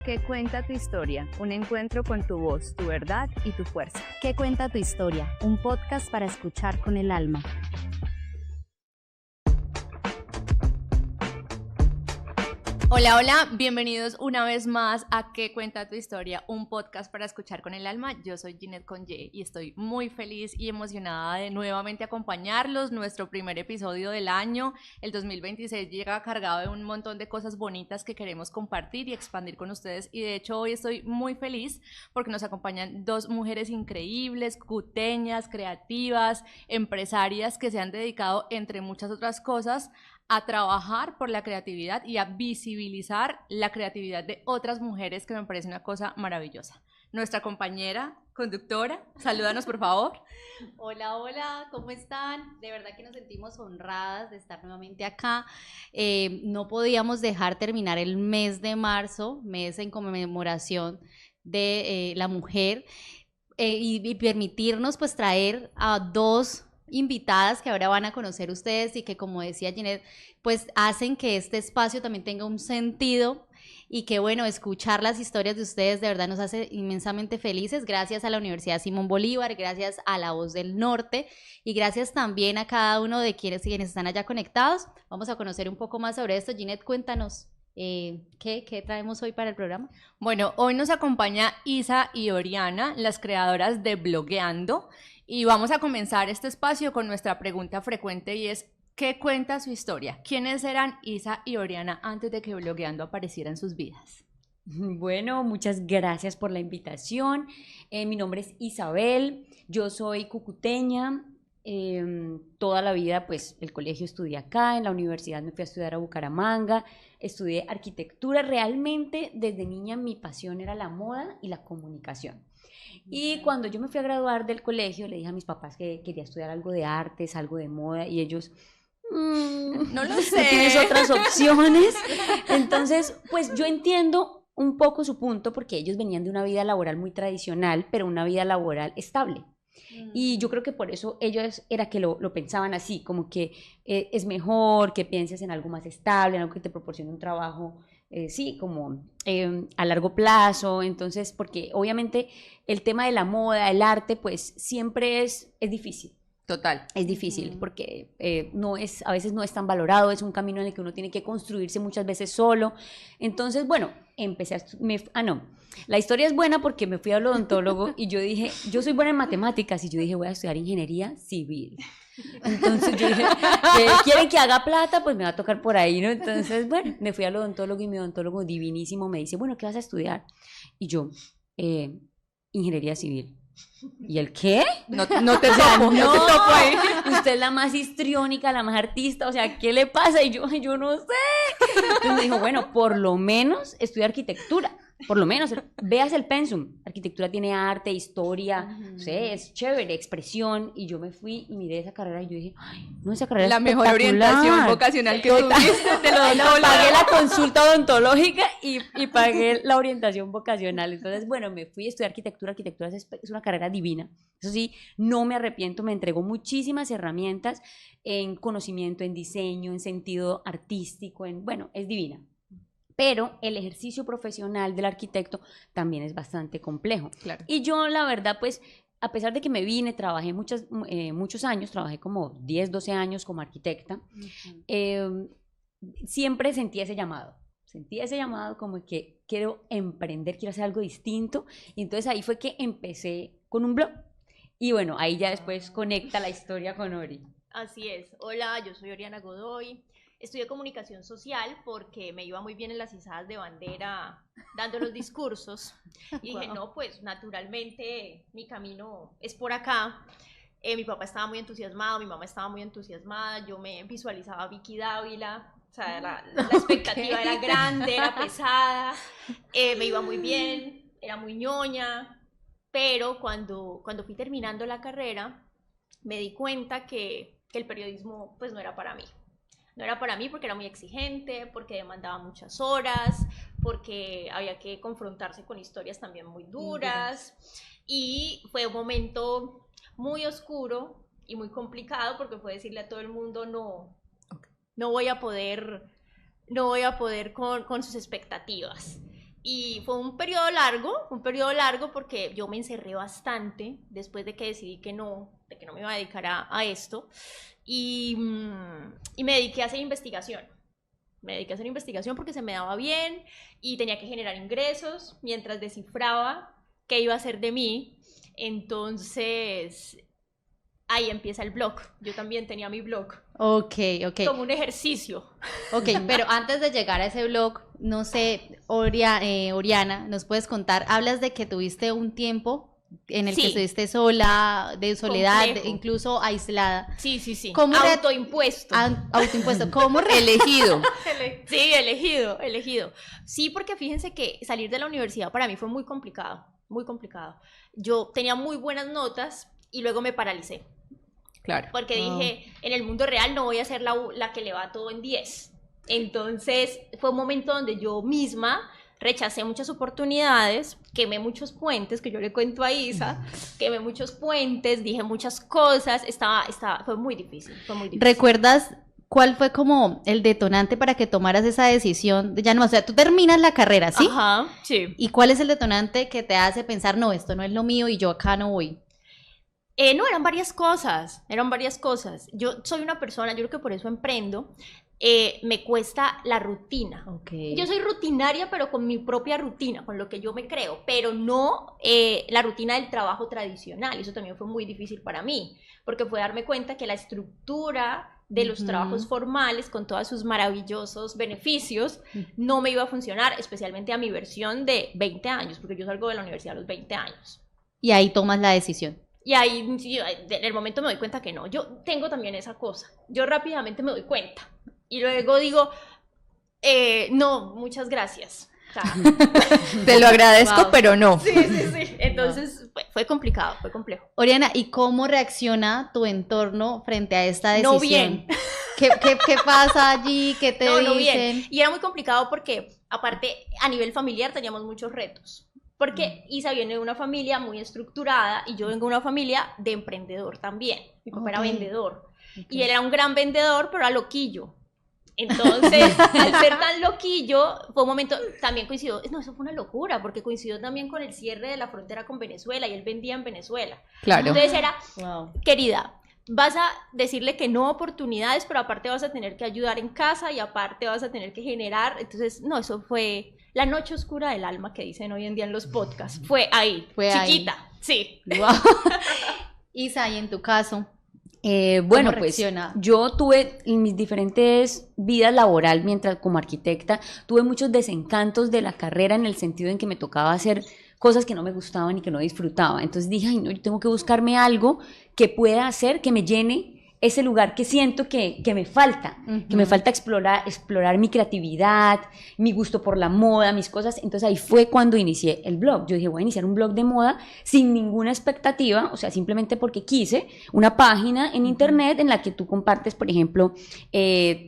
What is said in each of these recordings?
¿Qué cuenta tu historia? Un encuentro con tu voz, tu verdad y tu fuerza. ¿Qué cuenta tu historia? Un podcast para escuchar con el alma. Hola, hola, bienvenidos una vez más a ¿Qué cuenta tu historia? Un podcast para escuchar con el alma. Yo soy Ginette Conye y estoy muy feliz y emocionada de nuevamente acompañarlos. Nuestro primer episodio del año, el 2026, llega cargado de un montón de cosas bonitas que queremos compartir y expandir con ustedes. Y de hecho hoy estoy muy feliz porque nos acompañan dos mujeres increíbles, cuteñas, creativas, empresarias que se han dedicado, entre muchas otras cosas, a trabajar por la creatividad y a visibilizar la creatividad de otras mujeres, que me parece una cosa maravillosa. Nuestra compañera conductora, salúdanos por favor. Hola, hola, ¿cómo están? De verdad que nos sentimos honradas de estar nuevamente acá. No podíamos dejar terminar el mes de marzo, mes en conmemoración de la mujer, y permitirnos pues traer a dos invitadas que ahora van a conocer ustedes y que, como decía Ginette, pues hacen que este espacio también tenga un sentido y que, bueno, escuchar las historias de ustedes de verdad nos hace inmensamente felices. Gracias a la Universidad Simón Bolívar, gracias a La Voz del Norte y gracias también a cada uno de quienes están allá conectados. Vamos a conocer un poco más sobre esto. Ginette, cuéntanos. ¿Qué traemos hoy para el programa? Bueno, hoy nos acompaña Isa y Oriana, las creadoras de Blogueando, y vamos a comenzar este espacio con nuestra pregunta frecuente y es: ¿qué cuenta su historia? ¿Quiénes eran Isa y Oriana antes de que Blogueando apareciera en sus vidas? Bueno, muchas gracias por la invitación. Mi nombre es Isabel, yo soy cucuteña. Toda la vida, pues, el colegio estudié acá, en la universidad me fui a estudiar a Bucaramanga, estudié arquitectura. Realmente, desde niña mi pasión era la moda y la comunicación. Y cuando yo me fui a graduar del colegio, le dije a mis papás que quería estudiar algo de artes, algo de moda, y ellos... No lo sé. ¿No tienes otras opciones? Entonces, pues yo entiendo un poco su punto, porque ellos venían de una vida laboral muy tradicional, pero una vida laboral estable. Y yo creo que por eso ellos era que lo pensaban así, como que es mejor que pienses en algo más estable, en algo que te proporcione un trabajo, sí, como a largo plazo. Entonces, porque obviamente el tema de la moda, el arte, pues siempre es difícil. Total. Es difícil porque a veces no es tan valorado, es un camino en el que uno tiene que construirse muchas veces solo. Entonces, bueno, la historia es buena porque me fui al odontólogo y yo dije, yo soy buena en matemáticas, y yo dije, voy a estudiar ingeniería civil. Entonces yo dije, ¿quieren que haga plata? Pues me va a tocar por ahí, ¿no? Entonces, bueno, me fui al odontólogo y mi odontólogo divinísimo me dice, bueno, ¿qué vas a estudiar? Y yo, ingeniería civil. ¿Y el qué? No te topo ahí. Usted es la más histriónica, la más artista, o sea, ¿qué le pasa? Y yo no sé. Entonces me dijo, bueno, por lo menos estudia arquitectura. Por lo menos, veas el pensum. Arquitectura tiene arte, historia, no sé, es chévere, expresión. Y yo me fui y miré esa carrera y yo dije, ay, no, esa carrera es la mejor orientación vocacional que tuviste. Pagué la consulta odontológica y pagué la orientación vocacional. Entonces, bueno, me fui a estudiar arquitectura. Arquitectura es una carrera divina. Eso sí, no me arrepiento, me entregó muchísimas herramientas en conocimiento, en diseño, en sentido artístico, bueno, es divina. Pero el ejercicio profesional del arquitecto también es bastante complejo. Claro. Y yo, la verdad, pues, a pesar de que me vine, trabajé muchos años, trabajé como 10, 12 años como arquitecta, siempre sentí ese llamado como que quiero emprender, quiero hacer algo distinto. Y entonces ahí fue que empecé con un blog. Y bueno, ahí ya después conecta la historia con Ori. Así es. Hola, yo soy Oriana Godoy. Estudié comunicación social porque me iba muy bien en las izadas de bandera dando los discursos. Y dije, no, pues naturalmente mi camino es por acá. Mi papá estaba muy entusiasmado, mi mamá estaba muy entusiasmada. Yo me visualizaba a Vicky Dávila. O sea, la expectativa era grande, era pesada. Me iba muy bien, era muy ñoña. Pero cuando fui terminando la carrera, me di cuenta que el periodismo pues no era para mí. No era para mí porque era muy exigente, porque demandaba muchas horas, porque había que confrontarse con historias también muy duras. Y fue un momento muy oscuro y muy complicado porque fue decirle a todo el mundo no voy a poder con sus expectativas. Y fue un periodo largo porque yo me encerré bastante después de que decidí que no me iba a dedicar a esto. Y me dediqué a hacer investigación. Me dediqué a hacer investigación porque se me daba bien y tenía que generar ingresos mientras descifraba qué iba a hacer de mí. Entonces, ahí empieza el blog. Yo también tenía mi blog. Ok. Como un ejercicio. Ok, pero antes de llegar a ese blog, no sé, Oriana, ¿nos puedes contar? Hablas de que tuviste un tiempo en el que Sí. estuviste sola, de soledad, Complejo. incluso aislada. Sí. ¿Cómo Autoimpuesto. Autoimpuesto. ¿Cómo Elegido. Sí, elegido. Sí, porque fíjense que salir de la universidad para mí fue muy complicado, muy complicado. Yo tenía muy buenas notas y luego me paralicé, Claro. porque dije, en el mundo real no voy a ser la que le va todo en 10. Entonces fue un momento donde yo misma rechacé muchas oportunidades, quemé muchos puentes, que yo le cuento a Isa, quemé muchos puentes, dije muchas cosas, fue muy difícil. ¿Recuerdas cuál fue como el detonante para que tomaras esa decisión de ya no? O sea, tú terminas la carrera, ¿sí? Ajá, sí. ¿Y cuál es el detonante que te hace pensar, no, esto no es lo mío y yo acá no voy? No, eran varias cosas. Yo soy una persona, yo creo que por eso emprendo, me cuesta la rutina. Okay. Yo soy rutinaria, pero con mi propia rutina, con lo que yo me creo, pero no la rutina del trabajo tradicional. Eso también fue muy difícil para mí, porque fue darme cuenta que la estructura de los trabajos formales, con todos sus maravillosos beneficios, no me iba a funcionar, especialmente a mi versión de 20 años, porque yo salgo de la universidad a los 20 años. Y ahí tomas la decisión. Y ahí, en el momento me doy cuenta que no. Yo tengo también esa cosa. Yo rápidamente me doy cuenta. Y luego digo, no, muchas gracias. O sea, Te lo agradezco, Wow. pero no. sí. Entonces, fue complicado, fue complejo. Oriana, ¿y cómo reacciona tu entorno frente a esta decisión? No bien. ¿Qué pasa allí? ¿Qué te No dicen? bien. Y era muy complicado porque, aparte, a nivel familiar teníamos muchos retos. Porque Isa viene de una familia muy estructurada y yo vengo de una familia de emprendedor también. Mi papá era Ok. vendedor. Y él era un gran vendedor, pero era loquillo. Entonces, al ser tan loquillo, fue un momento, también coincidió, no, eso fue una locura, porque coincidió también con el cierre de la frontera con Venezuela y él vendía en Venezuela. Claro. Entonces era, Wow. querida, vas a decirle que no a oportunidades, pero aparte vas a tener que ayudar en casa y aparte vas a tener que generar. Entonces, no, eso fue la noche oscura del alma que dicen hoy en día en los podcasts. Fue ahí, Fue ahí. chiquita, sí. Wow. Isa, y en tu caso, Bueno, ¿cómo pues reacciona? yo tuve en mis diferentes vidas laboral mientras como arquitecta, tuve muchos desencantos de la carrera en el sentido en que me tocaba hacer cosas que no me gustaban y que no disfrutaba. Entonces dije, ay no, yo tengo que buscarme algo que pueda hacer, que me llene ese lugar que siento que me falta, que me falta explorar mi creatividad, mi gusto por la moda, mis cosas. Entonces ahí fue cuando inicié el blog. Yo dije, voy a iniciar un blog de moda sin ninguna expectativa, o sea, simplemente porque quise una página en internet en la que tú compartes, por ejemplo,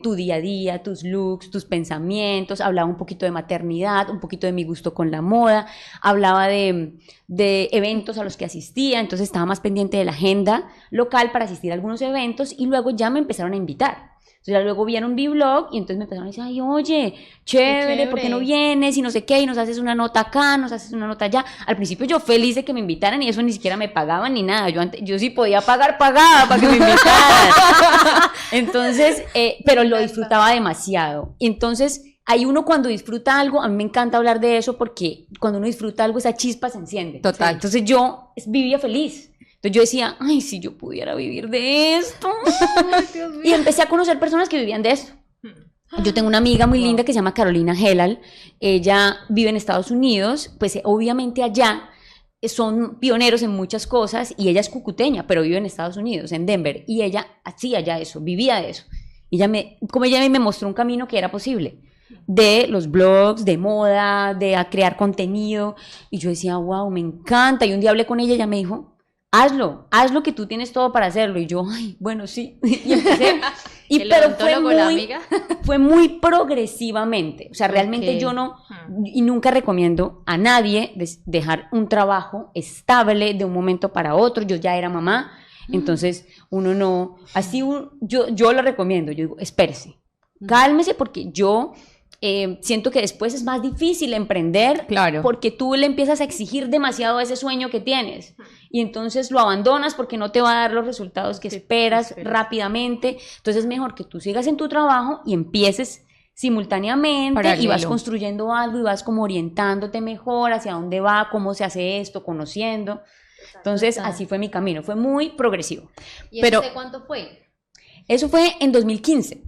tu día a día, tus looks, tus pensamientos. Hablaba un poquito de maternidad, un poquito de mi gusto con la moda, hablaba de eventos a los que asistía, entonces estaba más pendiente de la agenda local para asistir a algunos eventos y luego ya me empezaron a invitar. Entonces ya luego vieron mi blog y entonces me empezaron a decir, ay, oye, chévere, ¿por qué no vienes? Y no sé qué, y nos haces una nota acá, nos haces una nota allá. Al principio yo feliz de que me invitaran y eso ni siquiera me pagaban ni nada. Yo sí podía pagar, pagaba para que me invitaran. Entonces, pero lo disfrutaba demasiado. Entonces, hay uno cuando disfruta algo, a mí me encanta hablar de eso porque cuando uno disfruta algo, esa chispa se enciende. Total. Entonces yo vivía feliz. Entonces yo decía, ay, si yo pudiera vivir de esto. Y empecé a conocer personas que vivían de esto. Yo tengo una amiga muy linda que se llama Carolina Helal. Ella vive en Estados Unidos, pues obviamente allá son pioneros en muchas cosas y ella es cucuteña, pero vive en Estados Unidos, en Denver. Y ella hacía ya eso, vivía de eso. Y como ella me mostró un camino que era posible. De los blogs, de moda, de crear contenido. Y yo decía, wow, me encanta. Y un día hablé con ella y ella me dijo, hazlo que tú tienes todo para hacerlo. Y yo, ay, bueno, sí. Y empecé. Pero fue muy progresivamente. O sea, realmente Ok. yo no, y nunca recomiendo a nadie dejar un trabajo estable de un momento para otro. Yo ya era mamá, entonces uno no, así yo lo recomiendo. Yo digo, espérese, cálmese porque yo siento que después es más difícil emprender, Claro. porque tú le empiezas a exigir demasiado a ese sueño que tienes y entonces lo abandonas porque no te va a dar los resultados que esperas rápidamente. Entonces es mejor que tú sigas en tu trabajo y empieces simultáneamente y vas Paralelo. construyendo algo y vas como orientándote mejor hacia dónde va, cómo se hace esto, conociendo. Entonces Total. así fue mi camino, fue muy progresivo. ¿Y Pero- eso cuánto fue? Eso fue en 2015.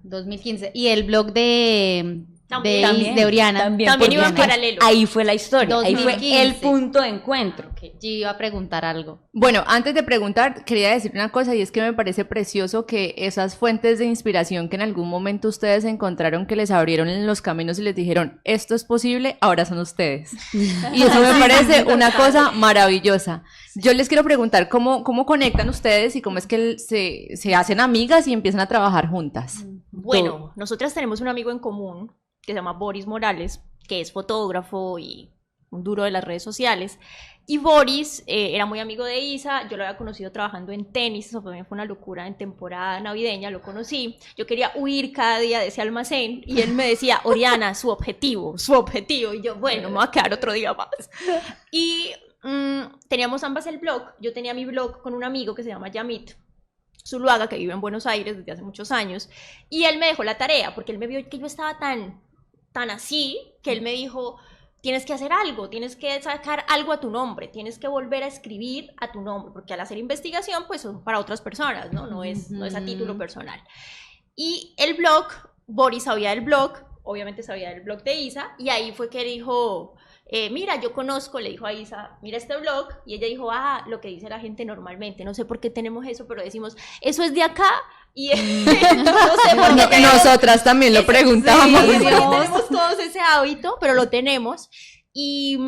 2015. ¿Y el blog de También. de Oriana? También porque iba en es que paralelo. Ahí fue la historia, ahí fue 2015. el punto de encuentro. Yo iba a preguntar algo. Bueno, antes de preguntar, quería decir una cosa y es que me parece precioso que esas fuentes de inspiración que en algún momento ustedes encontraron que les abrieron en los caminos y les dijeron, esto es posible, ahora son ustedes. Y eso me parece una cosa maravillosa. Yo les quiero preguntar cómo conectan ustedes y cómo es que se hacen amigas y empiezan a trabajar juntas. Bueno, nosotras tenemos un amigo en común que se llama Boris Morales, que es fotógrafo y un duro de las redes sociales. Y Boris era muy amigo de Isa, yo lo había conocido trabajando en tenis, eso para mí fue una locura, en temporada navideña lo conocí. Yo quería huir cada día de ese almacén y él me decía, Oriana, su objetivo. Y yo, bueno, me voy a quedar otro día más. Y teníamos ambas el blog, yo tenía mi blog con un amigo que se llama Yamit Zuluaga, que vive en Buenos Aires desde hace muchos años, y él me dejó la tarea, porque él me vio que yo estaba tan así, que él me dijo, tienes que hacer algo, tienes que sacar algo a tu nombre, tienes que volver a escribir a tu nombre, porque al hacer investigación, pues son para otras personas, ¿no? No es a título personal. Y el blog, Boris sabía del blog, obviamente sabía del blog de Isa, y ahí fue que dijo, mira, yo conozco, le dijo a Isa, mira este blog, y ella dijo, lo que dice la gente normalmente, no sé por qué tenemos eso, pero decimos, eso es de acá, y no sé por qué tenemos Nosotras también lo preguntamos. Sí, porque tenemos todos ese hábito, pero lo tenemos. Y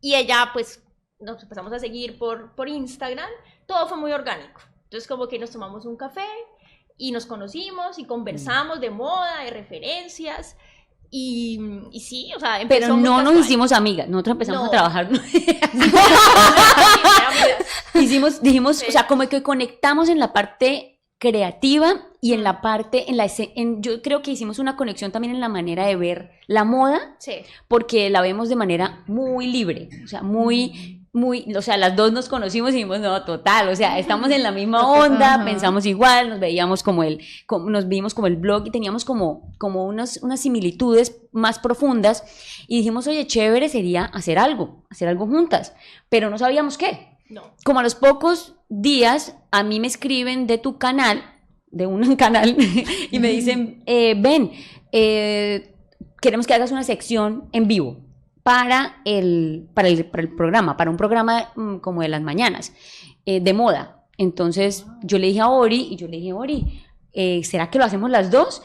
ella, pues, nos empezamos a seguir por Instagram. Todo fue muy orgánico. Entonces, como que nos tomamos un café y nos conocimos y conversamos de moda, de referencias. Y sí, o sea, empezó Pero muy no nos casual. hicimos amigas, nosotros empezamos No. a trabajar. Amigas. Dijimos, Sí. o sea, como que conectamos en la parte creativa y en la parte, yo creo que hicimos una conexión también en la manera de ver la moda, Sí. porque la vemos de manera muy libre, o sea, o sea, las dos nos conocimos y dijimos, no, total, o sea, estamos en la misma onda, Ajá. pensamos igual, nos veíamos nos vimos como el blog y teníamos como unas similitudes más profundas y dijimos, oye, chévere sería hacer algo juntas, pero no sabíamos qué. No. Como a los pocos días, a mí me escriben de tu canal, de un canal, y me dicen, ven, queremos que hagas una sección en vivo para el programa, para un programa como de las mañanas, de moda. Entonces yo le dije a Ori, ¿será que lo hacemos las dos?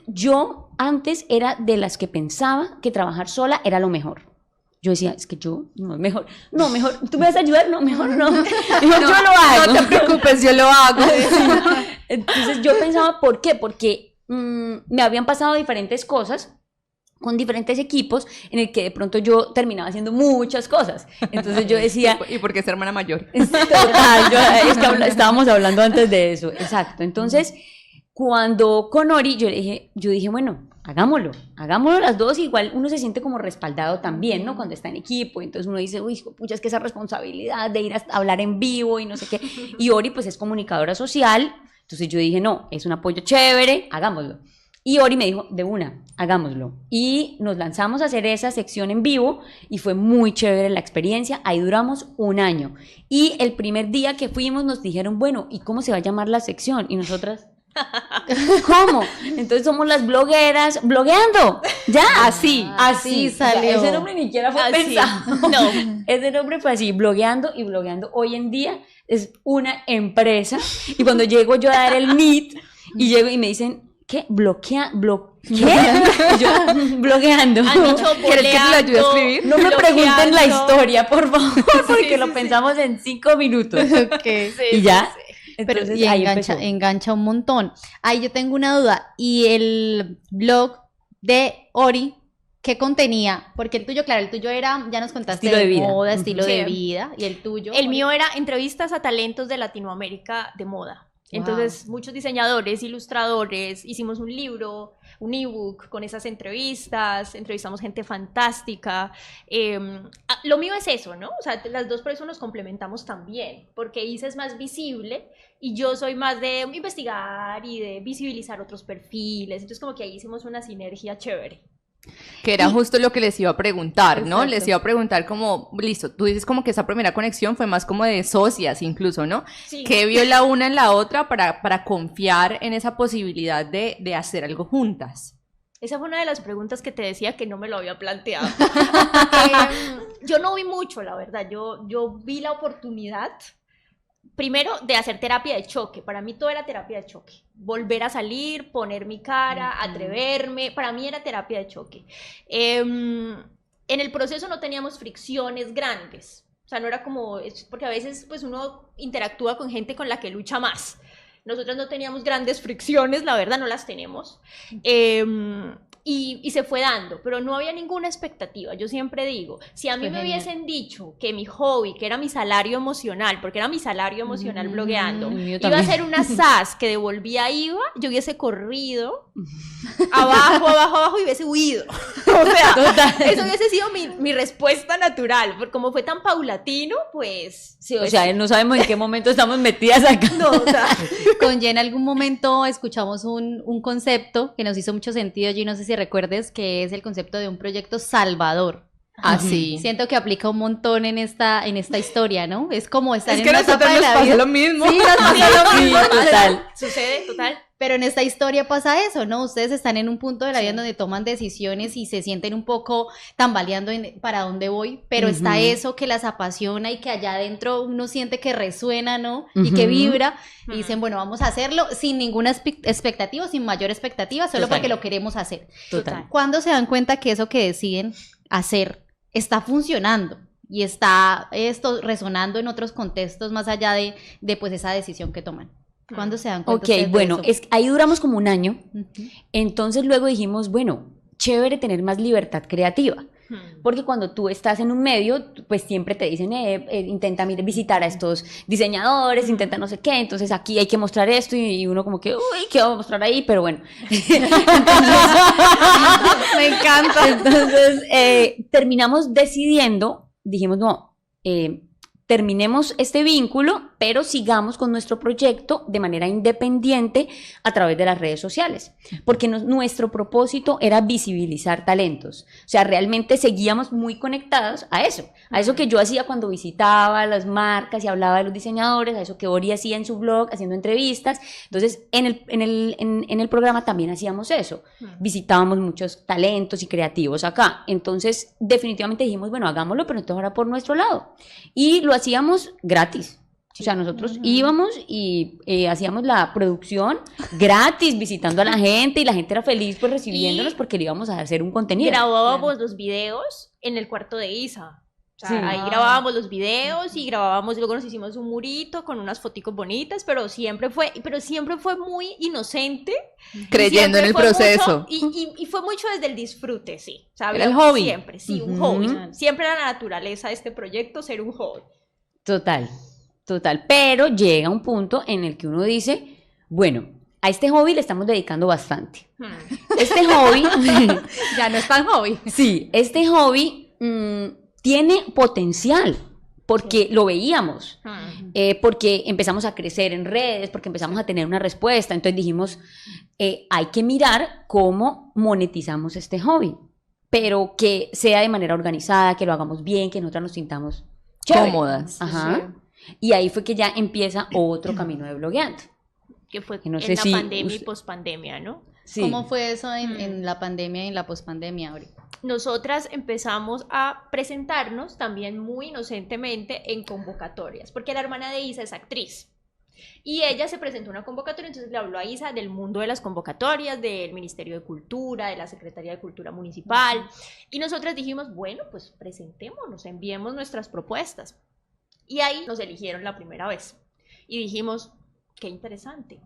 Yo antes era de las que pensaba que trabajar sola era lo mejor. Yo decía, es que yo, no, mejor, ¿tú me vas a ayudar? No, mejor no, mejor yo lo hago. No te preocupes, yo lo hago. Entonces yo pensaba, ¿por qué? Porque me habían pasado diferentes cosas con diferentes equipos en el que de pronto yo terminaba haciendo muchas cosas. Entonces yo decía... ¿Y por qué es hermana mayor? Total, estábamos hablando antes de eso, exacto. Entonces, cuando con Ori, yo dije, bueno, hagámoslo las dos, igual uno se siente como respaldado también, ¿no? Cuando está en equipo, entonces uno dice, uy, pucha, es que esa responsabilidad de ir a hablar en vivo y no sé qué. Y Ori, pues, es comunicadora social, entonces yo dije, no, es un apoyo chévere, hagámoslo. Y Ori me dijo, de una, hagámoslo. Y nos lanzamos a hacer esa sección en vivo y fue muy chévere la experiencia. Ahí duramos 1 año. Y el primer día que fuimos nos dijeron, bueno, ¿y cómo se va a llamar la sección? Y nosotras, ¿cómo? Entonces somos las blogueras, blogueando. Ya, así salió. O sea, ese nombre ni siquiera fue Así. pensado. No. Ese nombre fue así, blogueando y blogueando. Hoy en día es una empresa. Y cuando llego yo a dar el meet y llego y me dicen, ¿qué? ¿Qué? Y yo, blogueando. Han dicho ¿Quieres que te lo ayude a escribir? No me pregunten la bloqueando. historia, por favor, porque Sí, lo sí, pensamos en 5 minutos. Sí, Y ya. sí, sí. Pero Entonces y ahí empezó. engancha un montón. Ahí yo tengo una duda. ¿Y el blog de Ori, qué contenía? Porque el tuyo, claro, el tuyo era, ya nos contaste, Estilo de vida. moda, estilo Sí. de vida. Y el tuyo. El mío era entrevistas a talentos de Latinoamérica de moda. Entonces, muchos diseñadores, ilustradores, hicimos un libro, un ebook con esas entrevistas, entrevistamos gente fantástica. Lo mío es eso, ¿no? O sea, las dos por eso nos complementamos también, porque Isa es más visible y yo soy más de investigar y de visibilizar otros perfiles. Entonces, como que ahí hicimos una sinergia chévere. Que era justo lo que les iba a preguntar, ¿no? Exacto. Les iba a preguntar como, listo, tú dices como que esa primera conexión fue más como de socias incluso, ¿no? Sí. ¿Qué vio la una en la otra para confiar en esa posibilidad de hacer algo juntas? Esa fue una de las preguntas que te decía que no me lo había planteado. Yo no vi mucho, la verdad. Yo vi la oportunidad, primero, de hacer terapia de choque. Para mí todo era terapia de choque. Volver a salir, poner mi cara, atreverme. Para mí era terapia de choque. En el proceso no teníamos fricciones grandes. O sea, no era como... Porque a veces pues uno interactúa con gente con la que lucha más. Nosotros no teníamos grandes fricciones, la verdad no las tenemos. Y se fue dando, pero no había ninguna expectativa. Yo siempre digo, si a mí Fue me genial. hubiesen dicho que mi hobby, que era mi salario emocional, porque era mi salario emocional blogueando, el mío iba a también. ser una SAS que devolvía IVA, yo hubiese corrido abajo y hubiese huido. O sea, eso hubiese sido mi respuesta natural, porque como fue tan paulatino, pues... Sí, o pues, sea, no sabemos en qué momento estamos metidas acá. no, o sea, Con Jen en algún momento escuchamos un concepto que nos hizo mucho sentido, G, no sé si recuerdes, que es el concepto de un proyecto salvador. Así. Siento que aplica un montón en esta historia, ¿no? Es como estar Es en que a una nosotros etapa de nos la pasó vida. lo mismo. Sí, nos pasó lo Sí, mismo. total. sucede, total. Pero en esta historia pasa eso, ¿no? Ustedes están en un punto de la vida Sí. en donde toman decisiones y se sienten un poco tambaleando en para dónde voy, pero está Ujú. eso que las apasiona y que allá adentro uno siente que resuena, ¿no? Y que Ujú. vibra y Ujú. dicen, bueno, vamos a hacerlo sin ninguna expectativa, sin mayor expectativa, solo Total. porque lo queremos hacer. Total. ¿Cuándo se dan cuenta que eso que deciden hacer está funcionando y está esto resonando en otros contextos más allá de pues esa decisión que toman? ¿Cuándo se dan cuenta Ok, ustedes de bueno, eso? ahí duramos como un año. Ujú. Entonces luego dijimos, bueno, chévere tener más libertad creativa. Porque cuando tú estás en un medio, pues siempre te dicen, intenta visitar a estos diseñadores, intenta no sé qué, entonces aquí hay que mostrar esto y uno como que, uy, ¿qué vamos a mostrar ahí? Pero bueno. Me encanta. Entonces, terminamos decidiendo, dijimos, no, terminemos este vínculo, pero sigamos con nuestro proyecto de manera independiente a través de las redes sociales, porque nuestro propósito era visibilizar talentos, o sea, realmente seguíamos muy conectados a eso que yo hacía cuando visitaba las marcas y hablaba de los diseñadores, a eso que Ori hacía en su blog, haciendo entrevistas. Entonces, en el programa también hacíamos eso, visitábamos muchos talentos y creativos acá. Entonces, definitivamente dijimos, bueno, hagámoslo, pero entonces ahora por nuestro lado. Y lo hacíamos gratis. O sea, nosotros íbamos y hacíamos la producción gratis, visitando a la gente, y la gente era feliz pues recibiéndonos Y porque le íbamos a hacer un contenido. grabábamos los videos en el cuarto de Isa. O sea, Sí. ahí grabábamos los videos y grabábamos, luego nos hicimos un murito con unas foticos bonitas, pero siempre fue muy inocente. Creyendo en el Siempre fue proceso. mucho- y fue mucho desde el disfrute, sí. O sea, Era el había hobby. Siempre, sí, un Ujú. hobby. Siempre era la naturaleza de este proyecto ser un hobby. Total. Pero llega un punto en el que uno dice, bueno, a este hobby le estamos dedicando bastante. Este hobby, Ya no es tan hobby. sí, este hobby tiene potencial, porque lo veíamos, porque empezamos a crecer en redes, porque empezamos a tener una respuesta. Entonces dijimos, hay que mirar cómo monetizamos este hobby, pero que sea de manera organizada, que lo hagamos bien, que nosotras nos sintamos chévere. Cómodas. Ajá. Y ahí fue que ya empieza otro camino de blogueando. Que fue Que no en sé la si pandemia y usted- pospandemia, ¿no? Sí. ¿Cómo fue eso en la pandemia y en la pospandemia ahorita? Nosotras empezamos a presentarnos también muy inocentemente en convocatorias, porque la hermana de Isa es actriz. Y ella se presentó a una convocatoria, entonces le habló a Isa del mundo de las convocatorias, del Ministerio de Cultura, de la Secretaría de Cultura Municipal. Y nosotras dijimos, bueno, pues presentémonos, enviemos nuestras propuestas. Y ahí nos eligieron la primera vez. Y dijimos, qué interesante.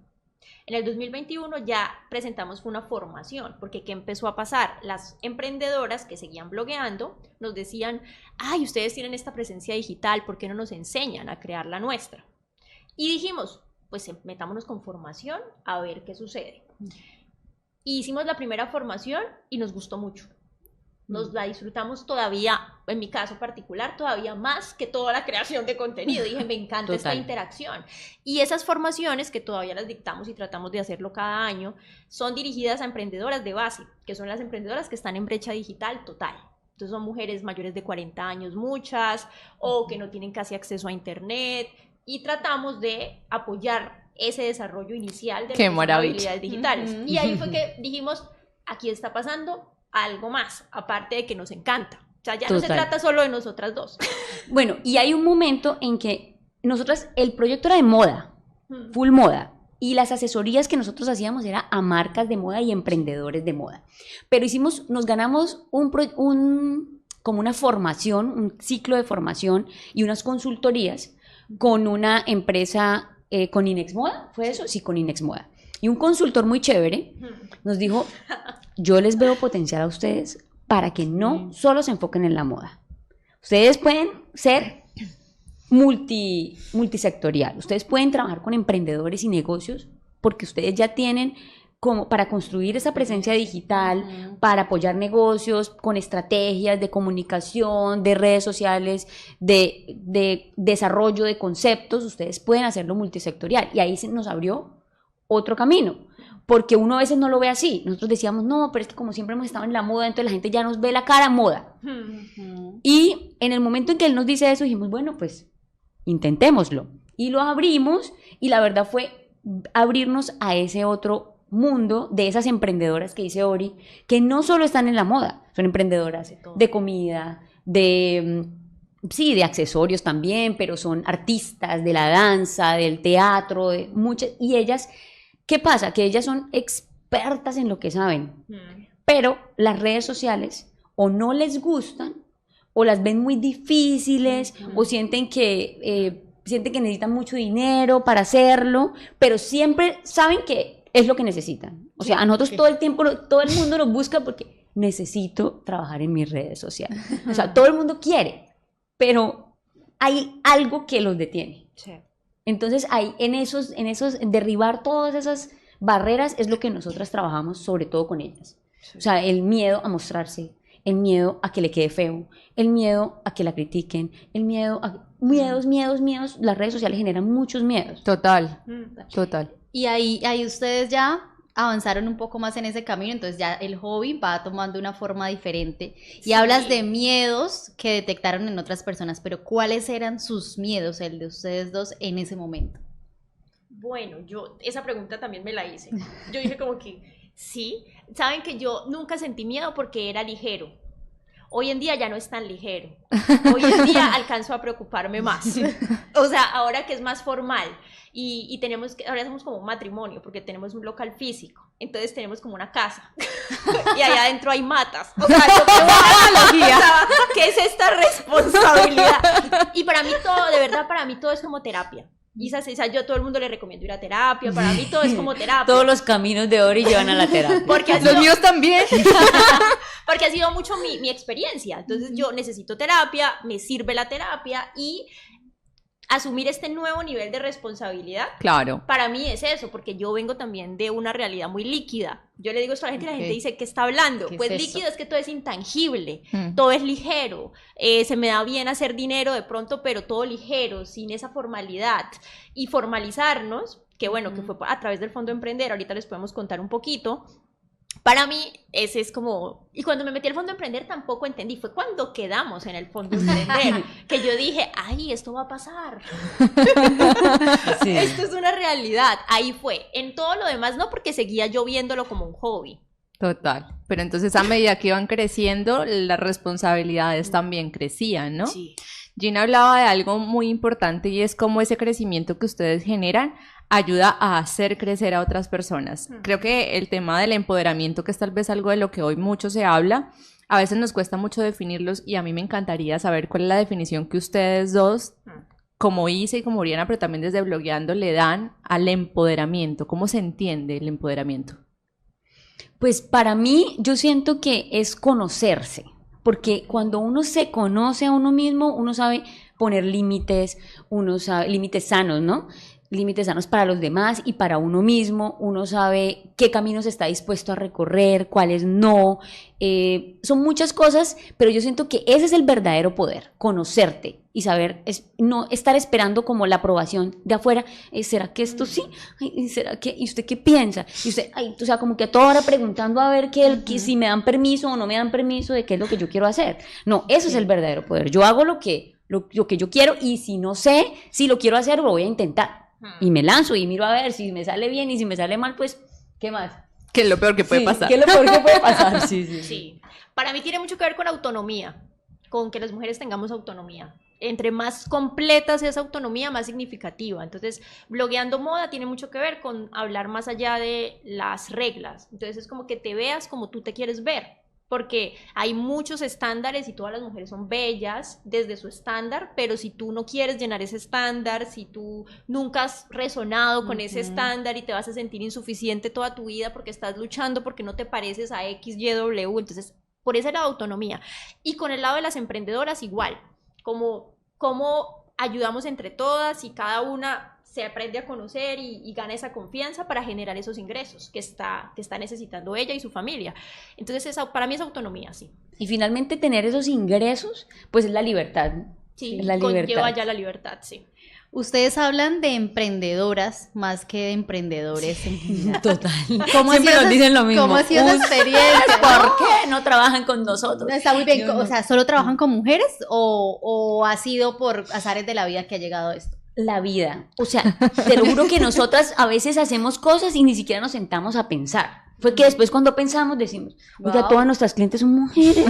En el 2021 ya presentamos una formación, porque ¿qué empezó a pasar? Las emprendedoras que seguían blogueando nos decían, ay, ustedes tienen esta presencia digital, ¿por qué no nos enseñan a crear la nuestra? Y dijimos, pues metámonos con formación a ver qué sucede. Y hicimos la primera formación y nos gustó mucho. Nos la disfrutamos todavía, en mi caso particular, todavía más que toda la creación de contenido. Dije, me encanta esta interacción. Y esas formaciones, que todavía las dictamos y tratamos de hacerlo cada año, son dirigidas a emprendedoras de base, que son las emprendedoras que están en brecha digital total. Entonces son mujeres mayores de 40 años, muchas, o que no tienen casi acceso a internet, y tratamos de apoyar ese desarrollo inicial de las habilidades digitales. Y ahí fue que dijimos, aquí está pasando algo más, aparte de que nos encanta. O sea, ya no se trata solo de nosotras dos. Bueno, y hay un momento en que nosotras, el proyecto era de moda, full moda, y las asesorías que nosotros hacíamos era a marcas de moda y emprendedores de moda. Pero nos ganamos como una formación, un ciclo de formación y unas consultorías con una empresa, con Inex Moda, ¿fue eso? Sí, con Inex Moda. Y un consultor muy chévere nos dijo, yo les veo potencial a ustedes para que no solo se enfoquen en la moda. Ustedes pueden ser multisectorial. Ustedes pueden trabajar con emprendedores y negocios porque ustedes ya tienen como para construir esa presencia digital, para apoyar negocios con estrategias de comunicación, de redes sociales, de desarrollo de conceptos. Ustedes pueden hacerlo multisectorial. Y ahí se nos abrió otro camino. Porque uno a veces no lo ve así. Nosotros decíamos, no, pero es que como siempre hemos estado en la moda, entonces la gente ya nos ve la cara moda. Y en el momento en que él nos dice eso, dijimos, bueno, pues intentémoslo. Y lo abrimos, y la verdad fue abrirnos a ese otro mundo de esas emprendedoras que dice Ori, que no solo están en la moda, son emprendedoras de comida, de accesorios también, pero son artistas de la danza, del teatro, de muchas, y ellas... ¿Qué pasa? Que ellas son expertas en lo que saben, pero las redes sociales o no les gustan, o las ven muy difíciles, o sienten que necesitan mucho dinero para hacerlo, pero siempre saben que es lo que necesitan. O sea, a nosotros todo el tiempo, todo el mundo nos busca porque necesito trabajar en mis redes sociales. O sea, todo el mundo quiere, pero hay algo que los detiene. Sí. Entonces, en esos, derribar todas esas barreras es lo que nosotras trabajamos, sobre todo con ellas. Sí. O sea, el miedo a mostrarse, el miedo a que le quede feo, el miedo a que la critiquen, el miedo a... Miedos. Las redes sociales generan muchos miedos. Total. Y ahí ustedes ya avanzaron un poco más en ese camino, entonces ya el hobby va tomando una forma diferente. Y hablas de miedos que detectaron en otras personas, pero ¿cuáles eran sus miedos, el de ustedes dos, en ese momento? Bueno, yo esa pregunta también me la hice. Yo dije como que sí, saben que yo nunca sentí miedo porque era ligero. Hoy en día ya no es tan ligero. Hoy en día alcanzo a preocuparme más. O sea, ahora que es más formal. Y ahora somos como un matrimonio, porque tenemos un local físico. Entonces tenemos como una casa. Y allá adentro hay matas. O sea, ¿qué es esta responsabilidad? Y para mí todo, de verdad, para mí todo es como terapia. Y yo a todo el mundo le recomiendo ir a terapia. Para mí todo es como terapia. Todos los caminos de Ori llevan a la terapia. Los míos también. Porque ha sido mucho mi experiencia. Entonces yo necesito terapia, me sirve la terapia y asumir este nuevo nivel de responsabilidad. Claro. Para mí es eso, porque yo vengo también de una realidad muy líquida. Yo le digo esto a la gente y la gente dice, ¿qué está hablando? Pues es líquido es que todo es intangible, todo es ligero, se me da bien hacer dinero de pronto, pero todo ligero, sin esa formalidad. Y formalizarnos, que bueno, que fue a través del Fondo Emprender, ahorita les podemos contar un poquito. Para mí, ese es como... Y cuando me metí al Fondo Emprender tampoco entendí. Fue cuando quedamos en el Fondo Emprender que yo dije, ¡ay, esto va a pasar! Sí. Esto es una realidad. Ahí fue. En todo lo demás no, porque seguía yo viéndolo como un hobby. Total. Pero entonces a medida que iban creciendo, las responsabilidades también crecían, ¿no? Sí. Gina hablaba de algo muy importante y es cómo ese crecimiento que ustedes generan ayuda a hacer crecer a otras personas. Creo que el tema del empoderamiento, que es tal vez algo de lo que hoy mucho se habla, a veces nos cuesta mucho definirlos y a mí me encantaría saber cuál es la definición que ustedes dos, como Isa y como Oriana, pero también desde Blogueando, le dan al empoderamiento. ¿Cómo se entiende el empoderamiento? Pues para mí, yo siento que es conocerse, porque cuando uno se conoce a uno mismo, uno sabe poner límites, uno sabe límites sanos, ¿no? límites sanos para los demás y para uno mismo. Uno sabe qué caminos está dispuesto a recorrer, cuáles no. Son muchas cosas, pero yo siento que ese es el verdadero poder, conocerte y saber, no estar esperando como la aprobación de afuera. ¿Será que esto sí? Ay, ¿será que? ¿Y usted qué piensa? Y usted, o sea, como que a toda hora preguntando a ver que si me dan permiso o no me dan permiso de qué es lo que yo quiero hacer. No, eso es el verdadero poder. Yo hago lo que yo quiero, y si no sé si lo quiero hacer, lo voy a intentar. Y me lanzo y miro a ver si me sale bien, y si me sale mal, pues, ¿qué más? Que es lo peor que puede pasar. ¿Qué es lo peor que puede pasar? Sí. Para mí tiene mucho que ver con autonomía, con que las mujeres tengamos autonomía. Entre más completa sea esa autonomía, más significativa. Entonces, blogueando moda tiene mucho que ver con hablar más allá de las reglas. Entonces, es como que te veas como tú te quieres ver. Porque hay muchos estándares y todas las mujeres son bellas desde su estándar, pero si tú no quieres llenar ese estándar, si tú nunca has resonado con ese estándar y te vas a sentir insuficiente toda tu vida porque estás luchando porque no te pareces a X, Y, W, entonces por ese lado autonomía. Y con el lado de las emprendedoras igual, como ayudamos entre todas y cada una se aprende a conocer y gana esa confianza para generar esos ingresos que está necesitando ella y su familia. Entonces, para mí es autonomía, sí. Y finalmente tener esos ingresos, pues es la libertad. Sí, la conlleva ya la libertad, sí. Ustedes hablan de emprendedoras más que de emprendedores. Total. ¿Cómo Siempre nos dicen lo mismo. ¿Cómo ha sido la experiencia? ¿Por qué no trabajan con nosotros? Está muy bien. Yo O sea, ¿solo trabajan con mujeres o ha sido por azares de la vida que ha llegado esto? La vida. O sea, te lo juro que nosotras a veces hacemos cosas y ni siquiera nos sentamos a pensar. Fue que después cuando pensamos decimos, oiga, Wow. todas nuestras clientes son mujeres.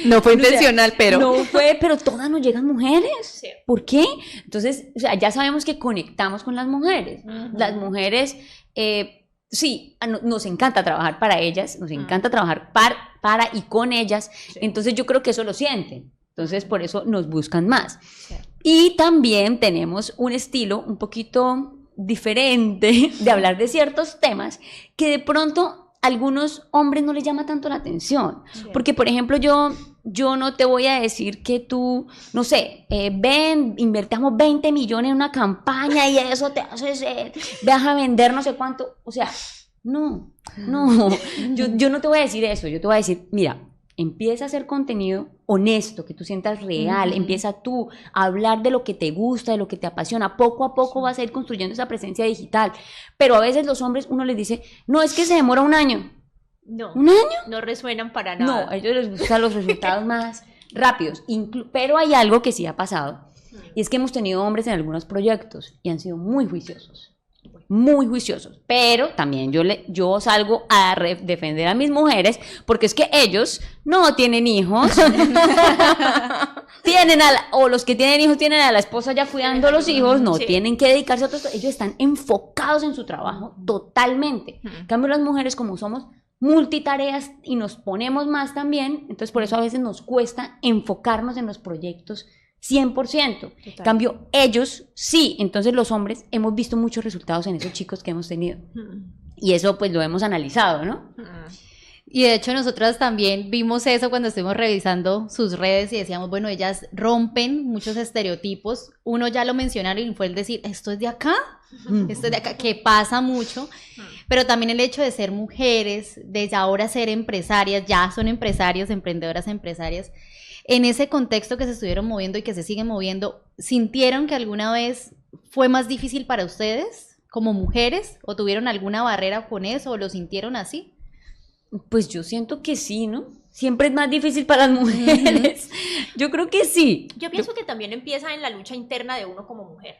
No fue O sea, intencional, pero... No fue, pero todas nos llegan mujeres. Sí. ¿Por qué? Entonces, o sea, ya sabemos que conectamos con las mujeres. Las mujeres, sí, nos encanta trabajar para ellas, nos encanta trabajar para y con ellas. Sí. Entonces yo creo que eso lo sienten. Entonces por eso nos buscan más. Sí. Y también tenemos un estilo un poquito diferente de hablar de ciertos temas que de pronto a algunos hombres no les llama tanto la atención. Sí. Porque, por ejemplo, yo no te voy a decir que tú, no sé, ven, invertamos 20 millones en una campaña y eso te hace vas a vender no sé cuánto. O sea, no, yo no te voy a decir eso. Yo te voy a decir, mira, empieza a hacer contenido honesto, que tú sientas real, empieza tú a hablar de lo que te gusta, de lo que te apasiona, poco a poco vas a ir construyendo esa presencia digital, pero a veces los hombres, uno les dice, no, es que se demora un año. No. ¿Un año? No resuenan para No, nada. a ellos les gustan los resultados más rápidos, pero hay algo que sí ha pasado, y es que hemos tenido hombres en algunos proyectos y han sido muy juiciosos, pero también yo salgo a defender a mis mujeres porque es que ellos no tienen hijos, o los que tienen hijos tienen a la esposa ya cuidando a los hijos, no Sí. tienen que dedicarse a otras cosas, ellos están enfocados en su trabajo totalmente. En cambio las mujeres, como somos multitareas y nos ponemos más también, entonces por eso a veces nos cuesta enfocarnos en los proyectos 100%. En cambio, ellos sí. Entonces los hombres hemos visto muchos resultados en esos chicos que hemos tenido. Y eso pues lo hemos analizado, ¿no? Y de hecho nosotras también vimos eso cuando estuvimos revisando sus redes y decíamos, bueno, ellas rompen muchos estereotipos. Uno ya lo mencionaron y fue el decir, esto es de acá, que pasa mucho. Pero también el hecho de ser mujeres, de ya ahora ser empresarias, ya son empresarios, emprendedoras, empresarias. En ese contexto que se estuvieron moviendo y que se siguen moviendo, ¿sintieron que alguna vez fue más difícil para ustedes como mujeres? ¿O tuvieron alguna barrera con eso? ¿O lo sintieron así? Pues yo siento que sí, ¿no? Siempre es más difícil para las mujeres. Yo creo que sí. Yo pienso que también empieza en la lucha interna de uno como mujer.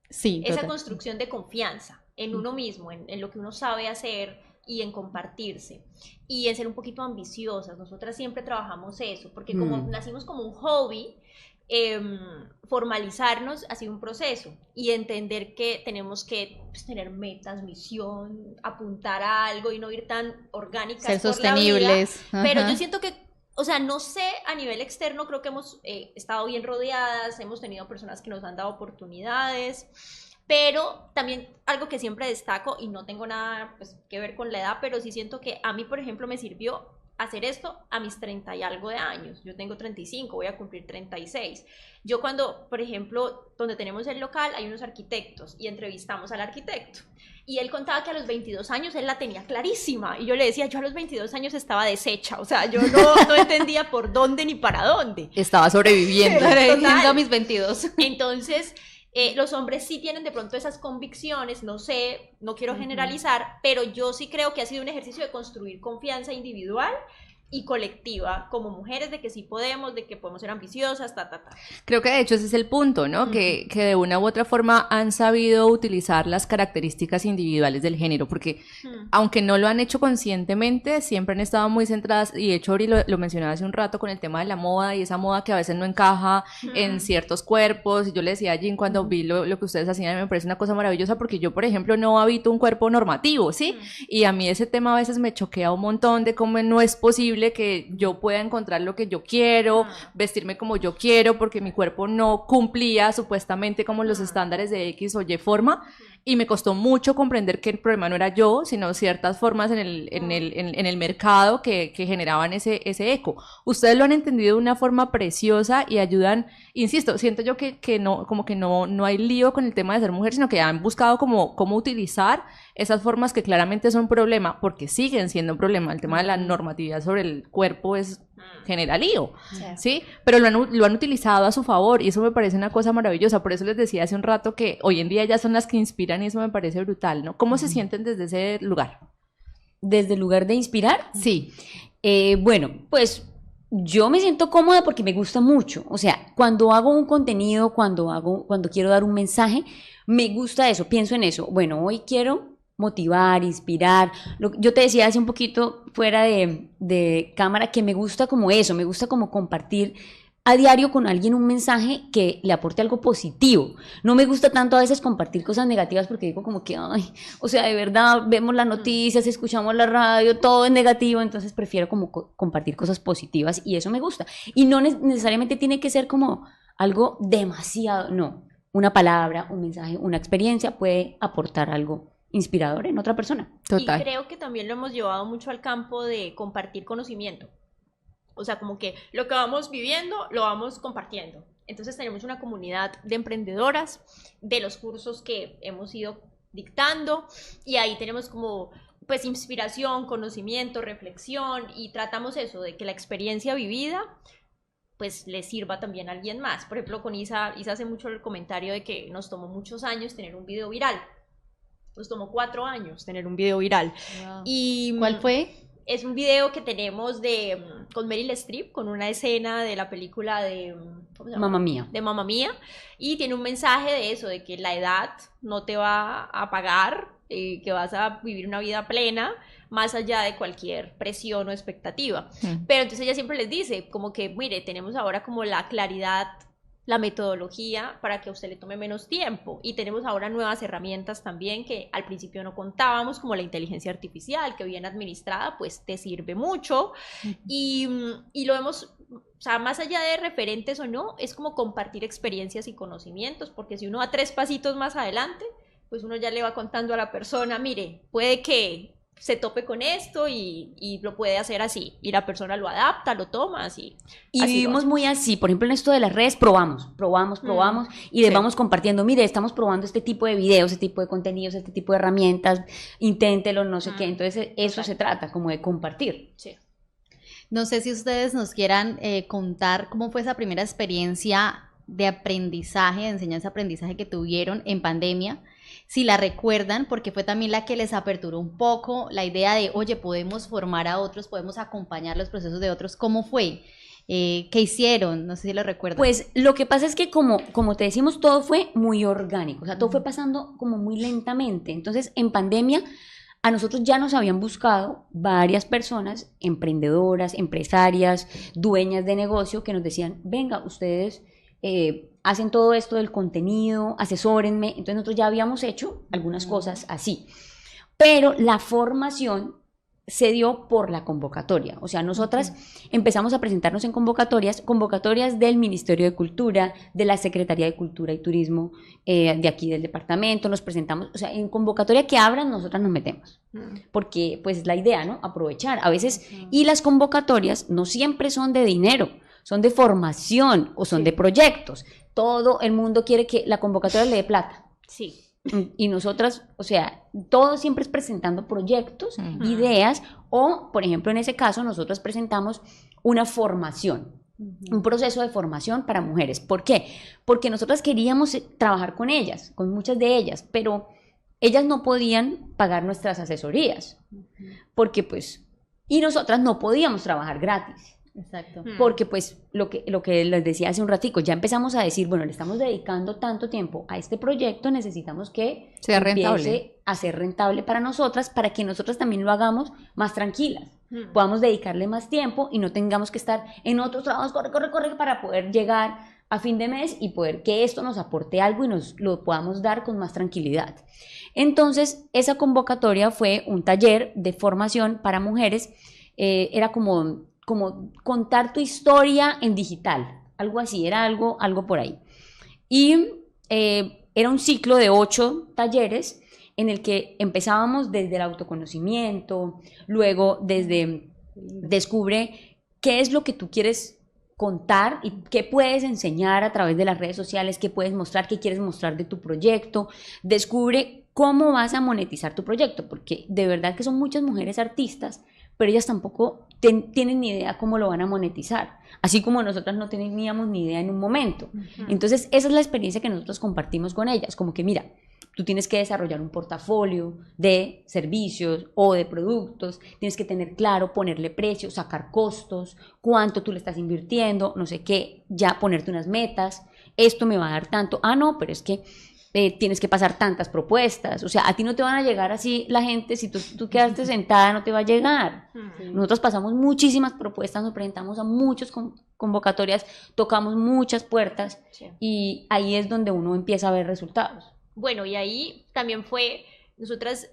Sí, Esa total. construcción de confianza en uno mismo, en lo que uno sabe hacer y en compartirse y en ser un poquito ambiciosas. Nosotras siempre trabajamos eso, porque como nacimos como un hobby, formalizarnos ha sido un proceso y entender que tenemos que pues, tener metas, misión, apuntar a algo y no ir tan orgánicas Ser por la vida. sostenibles. Pero Ajá. yo siento que, o sea, no sé, a nivel externo creo que hemos estado bien rodeadas, hemos tenido personas que nos han dado oportunidades, pero también algo que siempre destaco, y no tengo nada pues, que ver con la edad, pero sí siento que a mí, por ejemplo, me sirvió hacer esto a mis 30 y algo de años. Yo tengo 35, voy a cumplir 36. Yo cuando, por ejemplo, donde tenemos el local, hay unos arquitectos y entrevistamos al arquitecto. Y él contaba que a los 22 años él la tenía clarísima. Y yo le decía, yo a los 22 años estaba deshecha. O sea, yo no entendía por dónde ni para dónde. Estaba sobreviviendo. Sobreviviendo a mis 22. Entonces, los hombres sí tienen de pronto esas convicciones, no sé, no quiero generalizar, pero yo sí creo que ha sido un ejercicio de construir confianza individual y colectiva como mujeres, de que sí podemos, de que podemos ser ambiciosas, Creo que de hecho ese es el punto, ¿no? Que de una u otra forma han sabido utilizar las características individuales del género, porque aunque no lo han hecho conscientemente, siempre han estado muy centradas, y de hecho Ori lo mencionaba hace un rato con el tema de la moda, y esa moda que a veces no encaja en ciertos cuerpos, y yo le decía a Jean cuando vi lo que ustedes hacían, me parece una cosa maravillosa, porque yo, por ejemplo, no habito un cuerpo normativo, ¿sí? Y a mí ese tema a veces me choquea un montón de cómo no es posible que yo pueda encontrar lo que yo quiero, vestirme como yo quiero, porque mi cuerpo no cumplía supuestamente como los estándares de X o Y forma, y me costó mucho comprender que el problema no era yo, sino ciertas formas en el mercado que generaban ese eco. Ustedes lo han entendido de una forma preciosa y ayudan, insisto, siento yo que no, como que no hay lío con el tema de ser mujer, sino que han buscado cómo utilizar esas formas que claramente son un problema, porque siguen siendo un problema. El tema de la normatividad sobre el cuerpo es generalío, ¿sí? Pero lo han utilizado a su favor, y eso me parece una cosa maravillosa. Por eso les decía hace un rato que hoy en día ellas son las que inspiran, y eso me parece brutal, ¿no? ¿Cómo se sienten desde ese lugar? ¿Desde el lugar de inspirar? Sí. Bueno, pues yo me siento cómoda porque me gusta mucho. O sea, cuando hago un contenido, cuando quiero dar un mensaje, me gusta eso, pienso en eso. Bueno, hoy quiero motivar, inspirar. Yo te decía hace un poquito fuera de cámara que me gusta como eso, me gusta como compartir a diario con alguien un mensaje que le aporte algo positivo. No me gusta tanto a veces compartir cosas negativas porque digo como que, ay, o sea, de verdad, vemos las noticias, escuchamos la radio, todo es negativo, entonces prefiero como compartir cosas positivas, y eso me gusta. Y no necesariamente tiene que ser como algo demasiado, no. Una palabra, un mensaje, una experiencia puede aportar algo inspirador en otra persona. Total. Y creo que también lo hemos llevado mucho al campo de compartir conocimiento. O sea, como que lo que vamos viviendo lo vamos compartiendo. Entonces tenemos una comunidad de emprendedoras, de los cursos que hemos ido dictando, y ahí tenemos como pues inspiración, conocimiento, reflexión, y tratamos eso, de que la experiencia vivida pues le sirva también a alguien más. Por ejemplo, con Isa hace mucho el comentario de que nos tomó muchos años tener un video viral. Nos tomó 4 años tener un video viral. Wow. Y ¿Cuál fue? Es un video que tenemos con Meryl Streep, con una escena de la película de ¿cómo se llama? Mamma Mía. De Mamma Mía, y tiene un mensaje de eso, de que la edad no te va a pagar, que vas a vivir una vida plena, más allá de cualquier presión o expectativa. Pero entonces ella siempre les dice, como que, mire, tenemos ahora como la claridad, la metodología para que a usted le tome menos tiempo, y tenemos ahora nuevas herramientas también que al principio no contábamos, como la inteligencia artificial, que bien administrada pues te sirve mucho. Y lo hemos, o sea, más allá de referentes o no, es como compartir experiencias y conocimientos, porque si uno va 3 pasitos más adelante, pues uno ya le va contando a la persona, mire, puede que se tope con esto y lo puede hacer así, y la persona lo adapta, lo toma así. Y así vivimos muy así, por ejemplo en esto de las redes probamos y les vamos compartiendo, mire, estamos probando este tipo de videos, este tipo de contenidos, este tipo de herramientas, inténtelo, no sé qué. Entonces eso se trata, como de compartir. Sí. No sé si ustedes nos quieran contar cómo fue esa primera experiencia de aprendizaje, de enseñanza-aprendizaje que tuvieron en pandemia, si la recuerdan, porque fue también la que les aperturó un poco la idea de, oye, podemos formar a otros, podemos acompañar los procesos de otros. ¿Cómo fue? ¿Qué hicieron? No sé si lo recuerdan. Pues lo que pasa es que como te decimos, todo fue muy orgánico, o sea, todo fue pasando como muy lentamente. Entonces, en pandemia, a nosotros ya nos habían buscado varias personas, emprendedoras, empresarias, dueñas de negocio, que nos decían, venga, ustedes hacen todo esto del contenido, asesórenme. Entonces nosotros ya habíamos hecho algunas cosas así, pero la formación se dio por la convocatoria. O sea, nosotras empezamos a presentarnos en convocatorias del Ministerio de Cultura, de la Secretaría de Cultura y Turismo, de aquí del departamento, nos presentamos, o sea, en convocatoria que abran, nosotras nos metemos. Porque, pues, es la idea, ¿no? Aprovechar. A veces, y las convocatorias no siempre son de dinero, son de formación o son de proyectos. Todo el mundo quiere que la convocatoria le dé plata. Sí. Y nosotras, o sea, todo siempre es presentando proyectos, ideas, o, por ejemplo, en ese caso, nosotros presentamos una formación, un proceso de formación para mujeres. ¿Por qué? Porque nosotras queríamos trabajar con ellas, con muchas de ellas, pero ellas no podían pagar nuestras asesorías, porque pues, y nosotras no podíamos trabajar gratis. Exacto. Porque pues lo que les decía hace un ratico, ya empezamos a decir, bueno, le estamos dedicando tanto tiempo a este proyecto, necesitamos que sea empiece rentable. a ser rentable para nosotras, para que nosotras también lo hagamos más tranquilas, podamos dedicarle más tiempo y no tengamos que estar en otros trabajos, corre, para poder llegar a fin de mes y poder que esto nos aporte algo y nos lo podamos dar con más tranquilidad. Entonces, esa convocatoria fue un taller de formación para mujeres, era como contar tu historia en digital, algo así, era algo por ahí. Y era un ciclo de 8 talleres en el que empezábamos desde el autoconocimiento, luego desde descubre qué es lo que tú quieres contar y qué puedes enseñar a través de las redes sociales, qué puedes mostrar, qué quieres mostrar de tu proyecto, descubre cómo vas a monetizar tu proyecto, porque de verdad que son muchas mujeres artistas, pero ellas tampoco tienen ni idea cómo lo van a monetizar, así como nosotras no teníamos ni idea en un momento. Entonces esa es la experiencia que nosotros compartimos con ellas, como que mira, tú tienes que desarrollar un portafolio de servicios o de productos, tienes que tener claro, ponerle precio, sacar costos, cuánto tú le estás invirtiendo, no sé qué, ya ponerte unas metas, esto me va a dar tanto, no, pero es que tienes que pasar tantas propuestas, o sea, a ti no te van a llegar así la gente, si tú quedaste sentada no te va a llegar. Nosotros pasamos muchísimas propuestas, nos presentamos a muchas convocatorias, tocamos muchas puertas y ahí es donde uno empieza a ver resultados. Bueno, y ahí también fue, nosotras,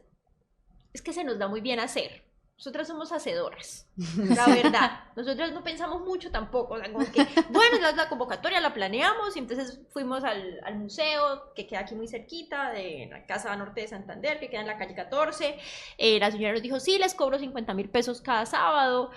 es que se nos da muy bien hacer. Nosotras somos hacedoras, la verdad. Nosotras no pensamos mucho tampoco. O sea, como que, bueno, la convocatoria la planeamos y entonces fuimos al museo que queda aquí muy cerquita, de la Casa Norte de Santander, que queda en la calle 14. La señora nos dijo, sí, les cobro 50.000 pesos cada sábado.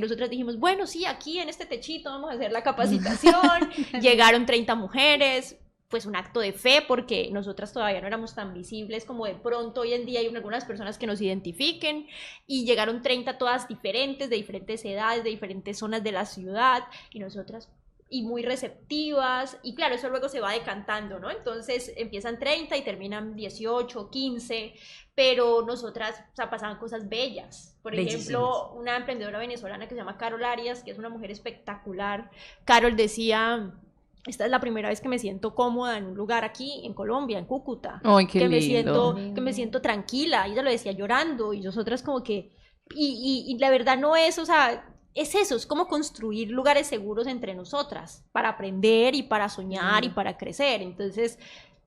Nosotras dijimos, bueno, sí, aquí en este techito vamos a hacer la capacitación. Llegaron 30 mujeres. Pues un acto de fe, porque nosotras todavía no éramos tan visibles como de pronto hoy en día hay algunas personas que nos identifiquen, y llegaron 30 todas diferentes, de diferentes edades, de diferentes zonas de la ciudad, y nosotras, y muy receptivas, y claro, eso luego se va decantando, ¿no? Entonces empiezan 30 y terminan 18, 15, pero nosotras, o sea, pasaban cosas bellas. Por ejemplo, una emprendedora venezolana que se llama Carol Arias, que es una mujer espectacular. Carol decía, esta es la primera vez que me siento cómoda en un lugar aquí en Colombia, en Cúcuta. Ay, qué lindo. lindo. Que me siento tranquila. Y ella lo decía llorando y nosotras como que... Y la verdad no es, o sea, es eso, es como construir lugares seguros entre nosotras para aprender y para soñar y para crecer. Entonces,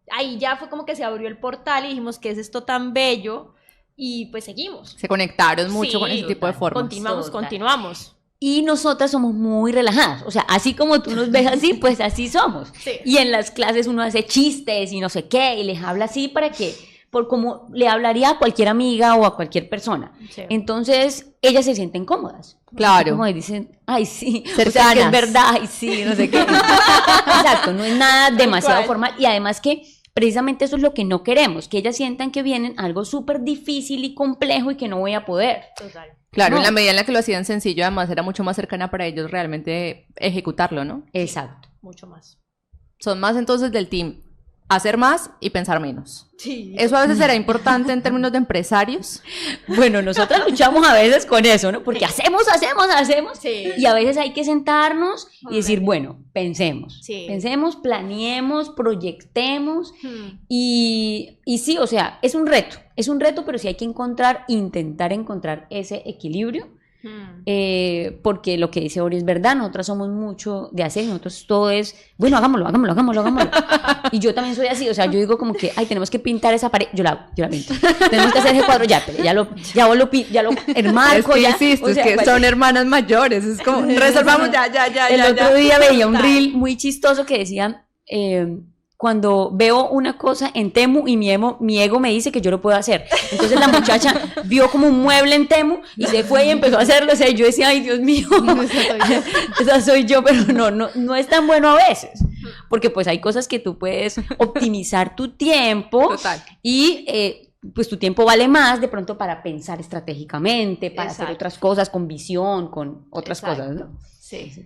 ahí ya fue como que se abrió el portal y dijimos, ¿qué es esto tan bello? Y pues seguimos. Se conectaron mucho con ese tipo de formas. Continuamos. Y nosotras somos muy relajadas, o sea, así como tú nos ves así, pues así somos. Sí. Y en las clases uno hace chistes y no sé qué, y les habla así para que, por como le hablaría a cualquier amiga o a cualquier persona. Sí. Entonces, ellas se sienten cómodas. Claro. Como dicen, ay, sí, Cercanas. o sea, que es verdad, ay, sí, no sé qué. Exacto, no es nada demasiado formal. Y además que precisamente eso es lo que no queremos, que ellas sientan que vienen a algo súper difícil y complejo y que no voy a poder. Total. Claro, No. en la medida en la que lo hacían sencillo, además era mucho más cercana para ellos realmente ejecutarlo, ¿no? Exacto. Mucho más. Son más entonces del team hacer más y pensar menos. Sí. Eso a veces será importante en términos de empresarios. Bueno, nosotras luchamos a veces con eso, ¿no? Porque hacemos, Sí. y a veces hay que sentarnos y decir, bueno, pensemos, Sí. pensemos, planeemos, proyectemos, Hmm. y sí, o sea, es un reto, pero sí hay que intentar encontrar ese equilibrio porque lo que dice Ori es verdad, nosotras somos mucho de hacer, nosotros todo es, bueno, hagámoslo. Y yo también soy así, o sea, yo digo como que, ay, tenemos que pintar esa pared, yo la pinto. Tenemos que hacer ese cuadro, ya lo enmarco, es que insisto, o sea, es que son hermanas mayores, es como, resolvamos ya. El otro día veía un reel muy chistoso que decían, cuando veo una cosa en Temu y mi ego me dice que yo lo puedo hacer. Entonces la muchacha vio como un mueble en Temu y se fue y empezó a hacerlo. O sea, yo decía, ay, Dios mío, esa soy yo, pero no es tan bueno a veces. Porque pues hay cosas que tú puedes optimizar tu tiempo. Total. Y pues tu tiempo vale más de pronto para pensar estratégicamente, para hacer otras cosas con visión, con otras cosas, ¿no? Sí.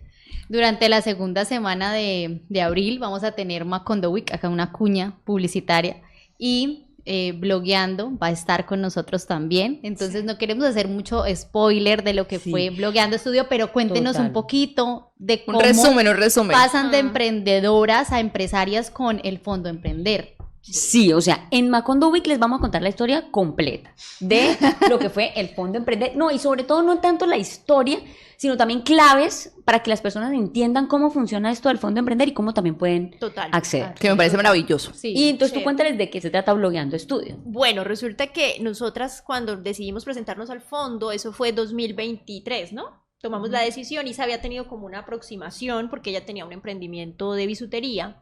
Durante la segunda semana de abril vamos a tener Macondo Week, acá una cuña publicitaria, y Blogueando va a estar con nosotros también. Entonces no queremos hacer mucho spoiler de lo que fue Blogueando Estudio, pero cuéntenos un poquito de cómo un resumen. pasan de emprendedoras a empresarias con el Fondo Emprender. Sí, o sea, en Macondo Week les vamos a contar la historia completa de lo que fue el Fondo Emprender. No, y sobre todo no tanto la historia, sino también claves para que las personas entiendan cómo funciona esto del Fondo Emprender y cómo también pueden acceder. Que me parece maravilloso. Sí. Y entonces tú cuéntales de qué se trata Blogueando Estudio. Bueno, resulta que nosotras cuando decidimos presentarnos al fondo, eso fue 2023, ¿no? Tomamos la decisión y se había tenido como una aproximación porque ella tenía un emprendimiento de bisutería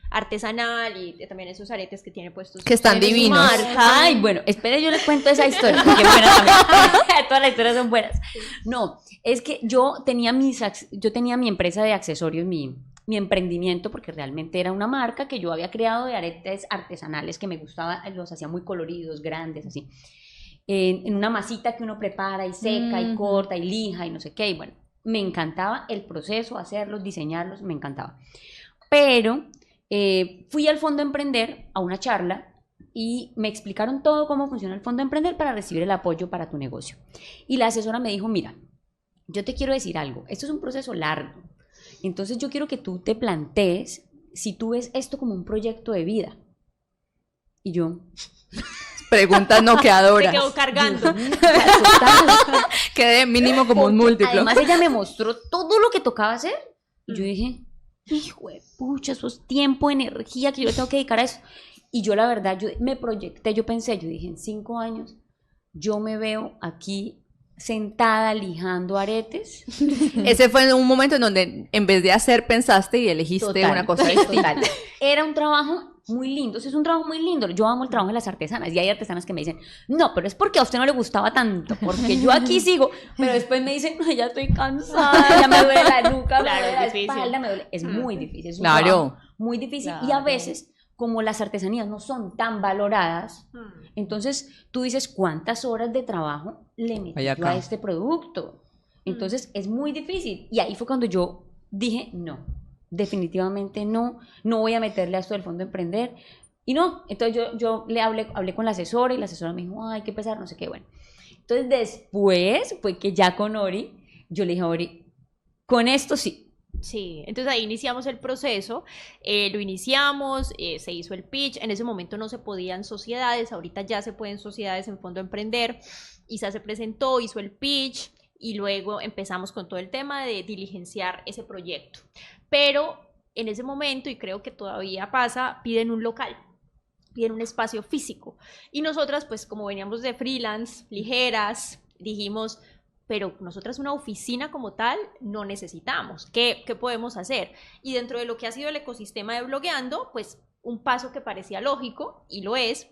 artesanal y también esos aretes que tiene puestos. Que están en su divinos. marca. Ay, bueno, espere, yo les cuento esa historia, porque buenas también. Todas las historias son buenas. No, es que yo tenía mi empresa de accesorios, mi emprendimiento, porque realmente era una marca que yo había creado de aretes artesanales que me gustaba, los hacía muy coloridos, grandes, así. En una masita que uno prepara y seca y corta y lija y no sé qué, y bueno, me encantaba el proceso, hacerlos, diseñarlos, me encantaba. Pero fui al Fondo Emprender a una charla y me explicaron todo cómo funciona el Fondo Emprender para recibir el apoyo para tu negocio. Y la asesora me dijo, mira, yo te quiero decir algo, esto es un proceso largo, entonces yo quiero que tú te plantees si tú ves esto como un proyecto de vida. Y yo... Preguntas noqueadoras. Se quedó cargando. Quedé mínimo como un múltiplo. Además ella me mostró todo lo que tocaba hacer y yo dije, hijo de pucha, eso es tiempo, energía que yo le tengo que dedicar a eso. Y yo la verdad, yo me proyecté, yo dije, en 5 años yo me veo aquí sentada lijando aretes. Ese fue un momento en donde en vez de hacer pensaste y elegiste una cosa distinta. Era un trabajo muy lindo, es un trabajo muy lindo. Yo amo el trabajo de las artesanas y hay artesanas que me dicen, no, pero es porque a usted no le gustaba tanto, porque yo aquí sigo, pero después me dicen, no, ya estoy cansada, ya me duele la nuca, me duele la espalda, me duele. Es muy difícil, es un trabajo muy difícil y a veces, como las artesanías no son tan valoradas, entonces tú dices, ¿cuántas horas de trabajo le metí yo a este producto? Entonces es muy difícil y ahí fue cuando yo dije, no, definitivamente no voy a meterle a esto del Fondo Emprender. Y no, entonces yo le hablé con la asesora y la asesora me dijo, ay, qué pesar, no sé qué, bueno. Entonces después fue que ya con Ori, yo le dije a Ori, con esto sí. Sí, entonces ahí iniciamos el proceso, lo iniciamos, se hizo el pitch, en ese momento no se podían sociedades, ahorita ya se pueden sociedades en Fondo Emprender, Isa se presentó, hizo el pitch y luego empezamos con todo el tema de diligenciar ese proyecto. Pero en ese momento, y creo que todavía pasa, piden un local, piden un espacio físico. Y nosotras, pues como veníamos de freelance, ligeras, dijimos, pero nosotras una oficina como tal no necesitamos. ¿Qué podemos hacer? Y dentro de lo que ha sido el ecosistema de Blogueando, pues un paso que parecía lógico, y lo es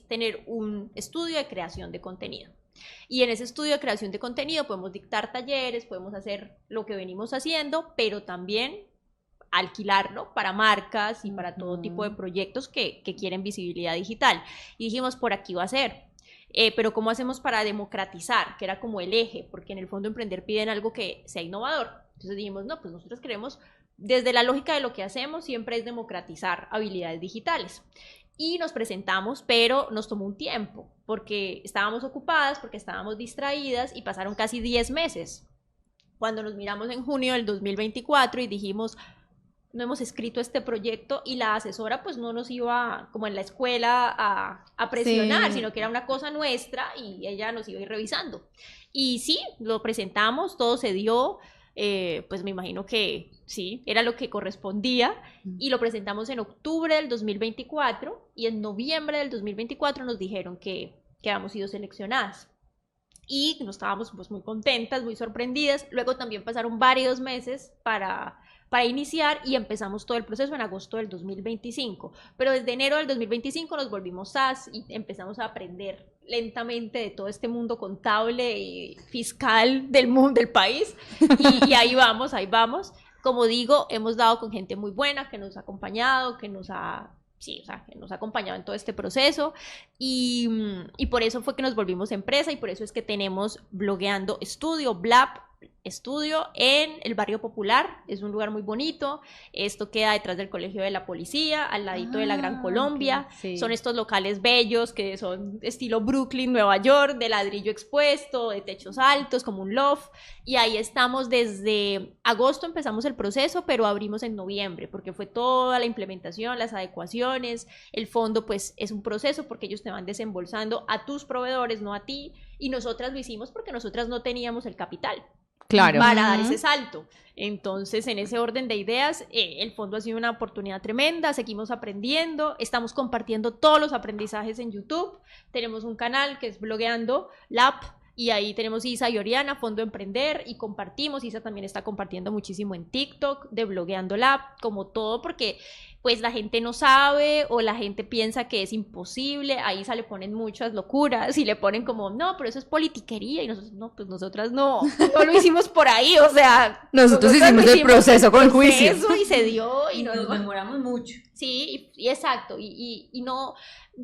tener un estudio de creación de contenido. Y en ese estudio de creación de contenido podemos dictar talleres, podemos hacer lo que venimos haciendo, pero también alquilarlo para marcas y para todo tipo de proyectos que quieren visibilidad digital. Y dijimos, por aquí va a ser. Pero ¿cómo hacemos para democratizar? Que era como el eje, porque en el Fondo Emprender piden algo que sea innovador. Entonces dijimos, no, pues nosotros queremos, desde la lógica de lo que hacemos, siempre es democratizar habilidades digitales. Y nos presentamos, pero nos tomó un tiempo, porque estábamos ocupadas, porque estábamos distraídas y pasaron casi 10 meses. Cuando nos miramos en junio del 2024 y dijimos, no hemos escrito este proyecto, y la asesora pues no nos iba como en la escuela a presionar, Sí. sino que era una cosa nuestra y ella nos iba a ir revisando. Y sí, lo presentamos, todo se dio, pues me imagino que sí, era lo que correspondía, y lo presentamos en octubre del 2024, y en noviembre del 2024 nos dijeron que habíamos sido seleccionadas. Y nos estábamos pues muy contentas, muy sorprendidas. Luego también pasaron varios meses para iniciar, y empezamos todo el proceso en agosto del 2025. Pero desde enero del 2025 nos volvimos SAS y empezamos a aprender lentamente de todo este mundo contable y fiscal del mundo, del país. Y ahí vamos, ahí vamos. Como digo, hemos dado con gente muy buena que nos ha acompañado, que nos ha... Sí, o sea, que nos ha acompañado en todo este proceso, y por eso fue que nos volvimos empresa, y por eso es que tenemos Blogueando Estudio, Blap Estudio, en el barrio Popular. Es un lugar muy bonito, esto queda detrás del Colegio de la Policía, al ladito de la Gran Colombia. Ok, sí. Son estos locales bellos que son estilo Brooklyn, Nueva York, de ladrillo expuesto, de techos altos, como un loft, y ahí estamos desde agosto. Empezamos el proceso, pero abrimos en noviembre, porque fue toda la implementación, las adecuaciones. El fondo pues es un proceso, porque ellos te van desembolsando a tus proveedores, no a ti, y nosotras lo hicimos porque nosotras no teníamos el capital Claro. para dar ese salto. Entonces, en ese orden de ideas, el fondo ha sido una oportunidad tremenda. Seguimos aprendiendo, estamos compartiendo todos los aprendizajes en YouTube. Tenemos un canal que es Blogueando Lab, y ahí tenemos Isa y Oriana, Fondo Emprender, y compartimos. Isa también está compartiendo muchísimo en TikTok de Blogueando Lab, como todo, porque pues la gente no sabe, o la gente piensa que es imposible. A Isa le ponen muchas locuras y le ponen como, no, pero eso es politiquería, y nosotros, no, pues nosotras no lo hicimos por ahí, o sea, Nosotros hicimos el proceso con juicio. Eso, y se dio, y Nos demoramos mucho. sí, y exacto, y no,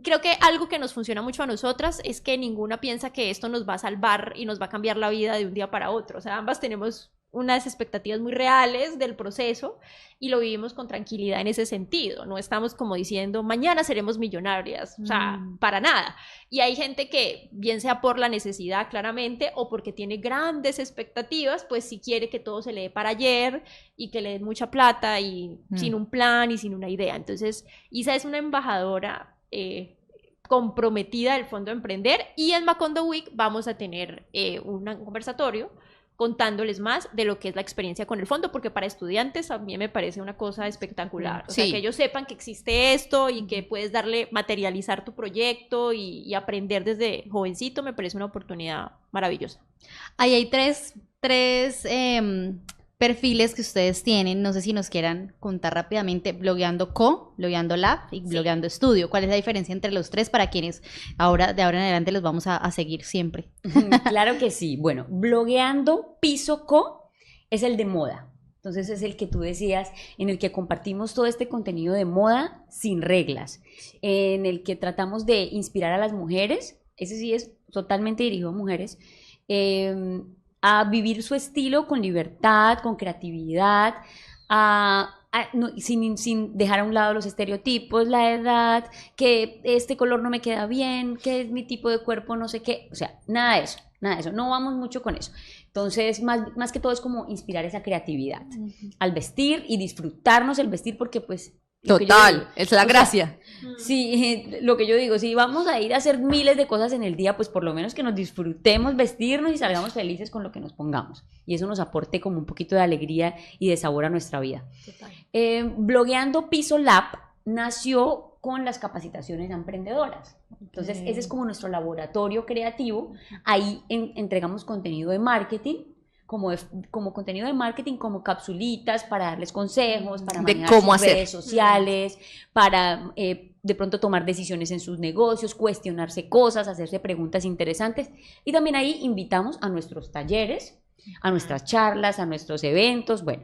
creo que algo que nos funciona mucho a nosotras es que ninguna piensa que esto nos va a salvar y nos va a cambiar la vida de un día para otro. O sea, ambas tenemos unas expectativas muy reales del proceso, y lo vivimos con tranquilidad en ese sentido. No estamos como diciendo, mañana seremos millonarias, o sea, para nada. Y hay gente que, bien sea por la necesidad claramente, o porque tiene grandes expectativas, pues si quiere que todo se le dé para ayer, y que le den mucha plata, y sin un plan y sin una idea. Entonces, Isa es una embajadora comprometida del Fondo Emprender, y en Macondo Week vamos a tener un conversatorio contándoles más de lo que es la experiencia con el fondo, porque para estudiantes a mí me parece una cosa espectacular. O sea, Sí. que ellos sepan que existe esto, y que puedes materializar tu proyecto y aprender desde jovencito, me parece una oportunidad maravillosa. Ahí hay tres perfiles que ustedes tienen. No sé si nos quieran contar rápidamente. Blogueando Co, Blogueando Lab y Blogueando Estudio. ¿Cuál es la diferencia entre los tres para quienes de ahora en adelante los vamos a seguir siempre? Claro que sí. Bueno, Blogueando Piso Co es el de moda. Entonces es el que tú decías, en el que compartimos todo este contenido de moda sin reglas, en el que tratamos de inspirar a las mujeres. Ese sí es totalmente dirigido a mujeres, a vivir su estilo con libertad, con creatividad, sin dejar a un lado los estereotipos, la edad, que este color no me queda bien, que es mi tipo de cuerpo, no sé qué. O sea, nada de eso, no vamos mucho con eso. Entonces, más que todo es como inspirar esa creatividad al vestir, y disfrutarnos el vestir, porque pues... lo que yo Total, digo, es la o sea, gracia. sí, lo que yo digo, si vamos a ir a hacer miles de cosas en el día, pues por lo menos que nos disfrutemos vestirnos y salgamos felices con lo que nos pongamos. Y eso nos aporte como un poquito de alegría y de sabor a nuestra vida. Blogueando Piso Lab nació con las capacitaciones a emprendedoras. Entonces, ese es como nuestro laboratorio creativo. Ahí entregamos contenido de marketing, como contenido de marketing, como capsulitas para darles consejos, para De manejar cómo sus hacer. redes sociales, para de pronto tomar decisiones en sus negocios, cuestionarse cosas, hacerse preguntas interesantes. Y también ahí invitamos a nuestros talleres, a nuestras charlas, a nuestros eventos, bueno.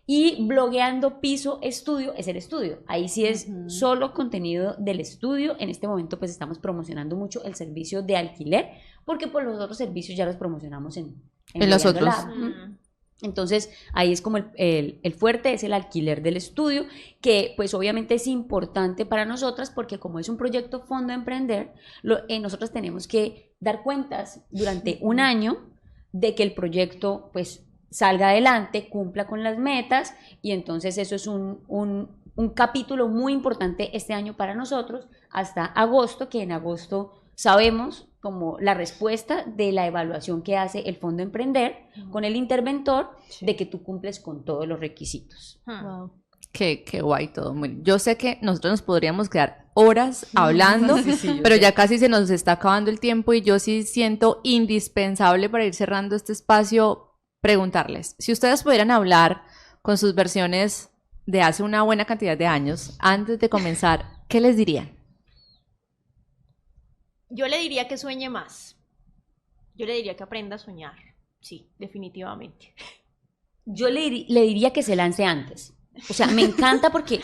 Y Blogueando Piso Estudio es el estudio. Ahí sí es solo contenido del estudio. En este momento pues estamos promocionando mucho el servicio de alquiler, porque por los otros servicios ya los promocionamos en los Blogueando otros. Lab. Entonces ahí es como el fuerte es el alquiler del estudio, que pues obviamente es importante para nosotras, porque como es un proyecto Fondo Emprender, nosotros tenemos que dar cuentas durante un año de que el proyecto pues salga adelante, cumpla con las metas, y entonces eso es un capítulo muy importante este año para nosotros, hasta agosto, que en agosto sabemos como la respuesta de la evaluación que hace el Fondo Emprender con el interventor de que tú cumples con todos los requisitos. Wow. Qué guay todo. Bueno, yo sé que nosotros nos podríamos quedar horas hablando, pero ya casi se nos está acabando el tiempo y yo sí siento indispensable para ir cerrando este espacio preguntarles, si ustedes pudieran hablar con sus versiones de hace una buena cantidad de años, antes de comenzar, ¿qué les dirían? Yo le diría que sueñe más. Yo le diría que aprenda a soñar. Sí, definitivamente. Yo le diría que se lance antes. O sea, me encanta porque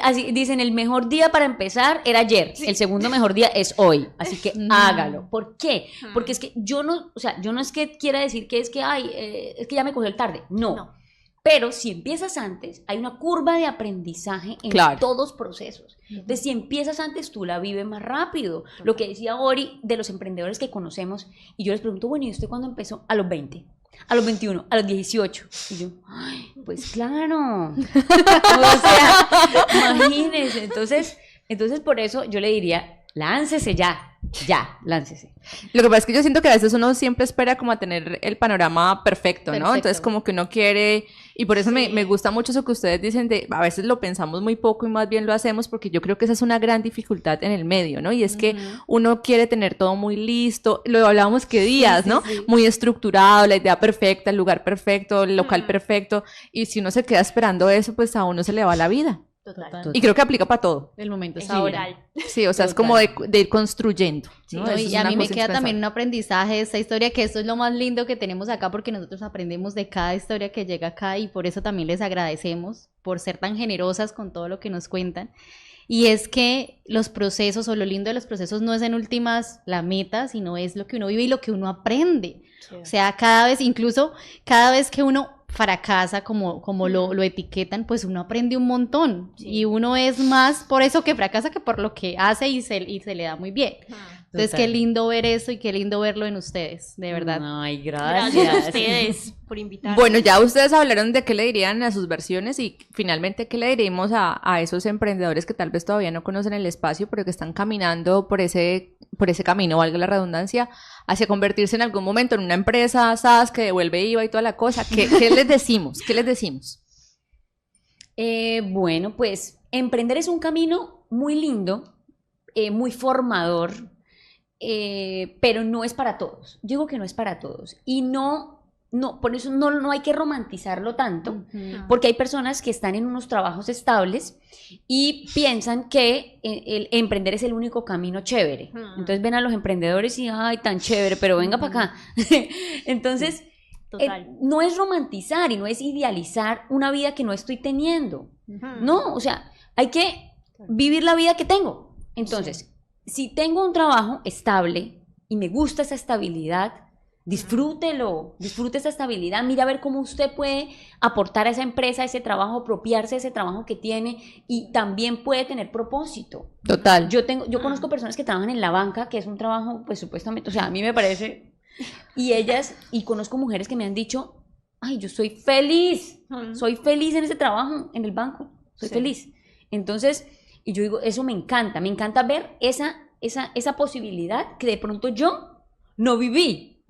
así dicen, el mejor día para empezar era ayer, el segundo mejor día es hoy, así que hágalo. ¿Por qué? Porque es que yo no es que quiera decir que es que es que ya me cogió el tarde, no. Pero si empiezas antes, hay una curva de aprendizaje en todos procesos. Entonces, si empiezas antes, tú la vives más rápido. Lo que decía Ori de los emprendedores que conocemos, y yo les pregunto, bueno, ¿y usted cuándo empezó? A los 20, a los 21, a los 18. Y yo, ay, pues claro. O sea, imagínense. Entonces, por eso yo le diría, láncese ya, láncese. Lo que pasa es que yo siento que a veces uno siempre espera como a tener el panorama perfecto, ¿no? Entonces como que uno quiere, y por eso me gusta mucho eso que ustedes dicen de, a veces lo pensamos muy poco y más bien lo hacemos, porque yo creo que esa es una gran dificultad en el medio, ¿no? Y es que uno quiere tener todo muy listo, lo hablábamos que días, ¿no? Muy estructurado, la idea perfecta, el lugar perfecto, el local perfecto, y si uno se queda esperando eso, pues a uno se le va la vida. Total. Y creo que aplica para todo. El momento es En ahora. general. Sí, o sea, es como de ir construyendo, ¿no? No, Eso y es a mí una me cosa queda también indispensable. un aprendizaje de esta historia, que esto es lo más lindo que tenemos acá, porque nosotros aprendemos de cada historia que llega acá, y por eso también les agradecemos por ser tan generosas con todo lo que nos cuentan. Y es que los procesos, o lo lindo de los procesos, no es en últimas la meta, sino es lo que uno vive y lo que uno aprende. O sea, incluso cada vez que uno fracasa, como lo etiquetan, pues uno aprende un montón, y uno es más por eso que fracasa que por lo que hace, y se le da muy bien. Entonces, qué lindo ver eso y qué lindo verlo en ustedes, de verdad. Ay, Gracias a ustedes por invitarme. Bueno, ya ustedes hablaron de qué le dirían a sus versiones y finalmente qué le diríamos a esos emprendedores que tal vez todavía no conocen el espacio, pero que están caminando por ese camino, valga la redundancia, hacia convertirse en algún momento en una empresa SaaS que devuelve IVA y toda la cosa. ¿Qué les decimos? ¿Qué les decimos? Bueno, pues emprender es un camino muy lindo, muy formador, pero no es para todos. Yo digo que no es para todos. Y por eso no hay que romantizarlo tanto, porque hay personas que están en unos trabajos estables y piensan que el emprender es el único camino chévere. Entonces ven a los emprendedores y, ay, tan chévere, pero venga para acá. Entonces, no es romantizar y no es idealizar una vida que no estoy teniendo. No, o sea, hay que vivir la vida que tengo. Entonces, si tengo un trabajo estable y me gusta esa estabilidad, disfrútelo, disfrute esa estabilidad, mira a ver cómo usted puede aportar a esa empresa, a ese trabajo, apropiarse de ese trabajo que tiene, y también puede tener propósito. Total. Yo conozco personas que trabajan en la banca, que es un trabajo, pues supuestamente, o sea, a mí me parece, y conozco mujeres que me han dicho, ay, yo soy feliz en ese trabajo, en el banco, soy feliz. Entonces, y yo digo, eso me encanta ver esa posibilidad que de pronto yo no viví.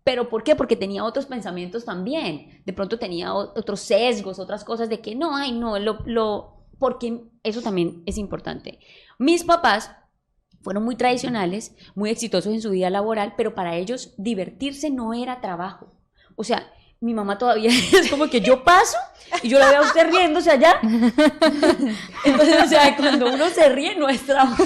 ¿Pero por qué? Porque tenía otros pensamientos también. De pronto tenía otros sesgos, otras cosas de que no, ay, no, porque eso también es importante. Mis papás fueron muy tradicionales, muy exitosos en su vida laboral, pero para ellos divertirse no era trabajo. O sea, mi mamá todavía es como que yo paso y yo la veo a usted riéndose allá. Entonces, o sea, cuando uno se ríe no es trabajo.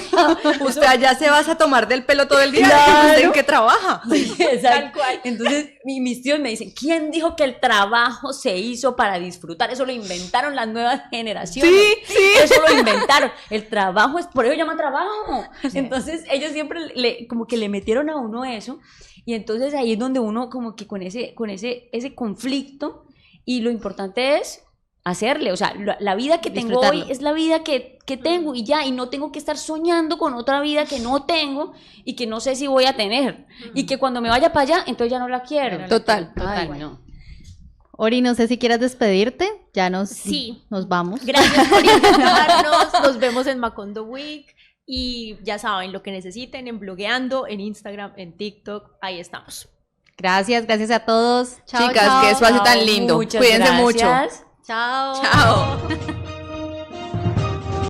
Usted allá se vas a tomar del pelo todo el día. Claro. ¿Usted en qué trabaja? Sí, exacto. Entonces, mis tíos me dicen, ¿quién dijo que el trabajo se hizo para disfrutar? Eso lo inventaron las nuevas generaciones. Sí. Eso lo inventaron. El trabajo es, por eso llama trabajo. Entonces, ellos siempre como que le metieron a uno eso. Y entonces ahí es donde uno como que con ese conflicto, y lo importante es hacerle, o sea, la vida que tengo hoy Disfrutarlo. es la vida que tengo y ya, y no tengo que estar soñando con otra vida que no tengo y que no sé si voy a tener, y que cuando me vaya para allá, entonces ya no la quiero. Ya no la Total. Ay, Total. no. Ori, no sé si quieras despedirte, ya Sí. nos vamos. Gracias por invitarnos. Nos vemos en Macondo Week. Y ya saben, lo que necesiten en Blogueando, en Instagram, en TikTok, ahí estamos. Gracias a todos. Chao, Chicas, chao. qué espacio tan lindo. Muchas Cuídense mucho. gracias. Chao. Chao.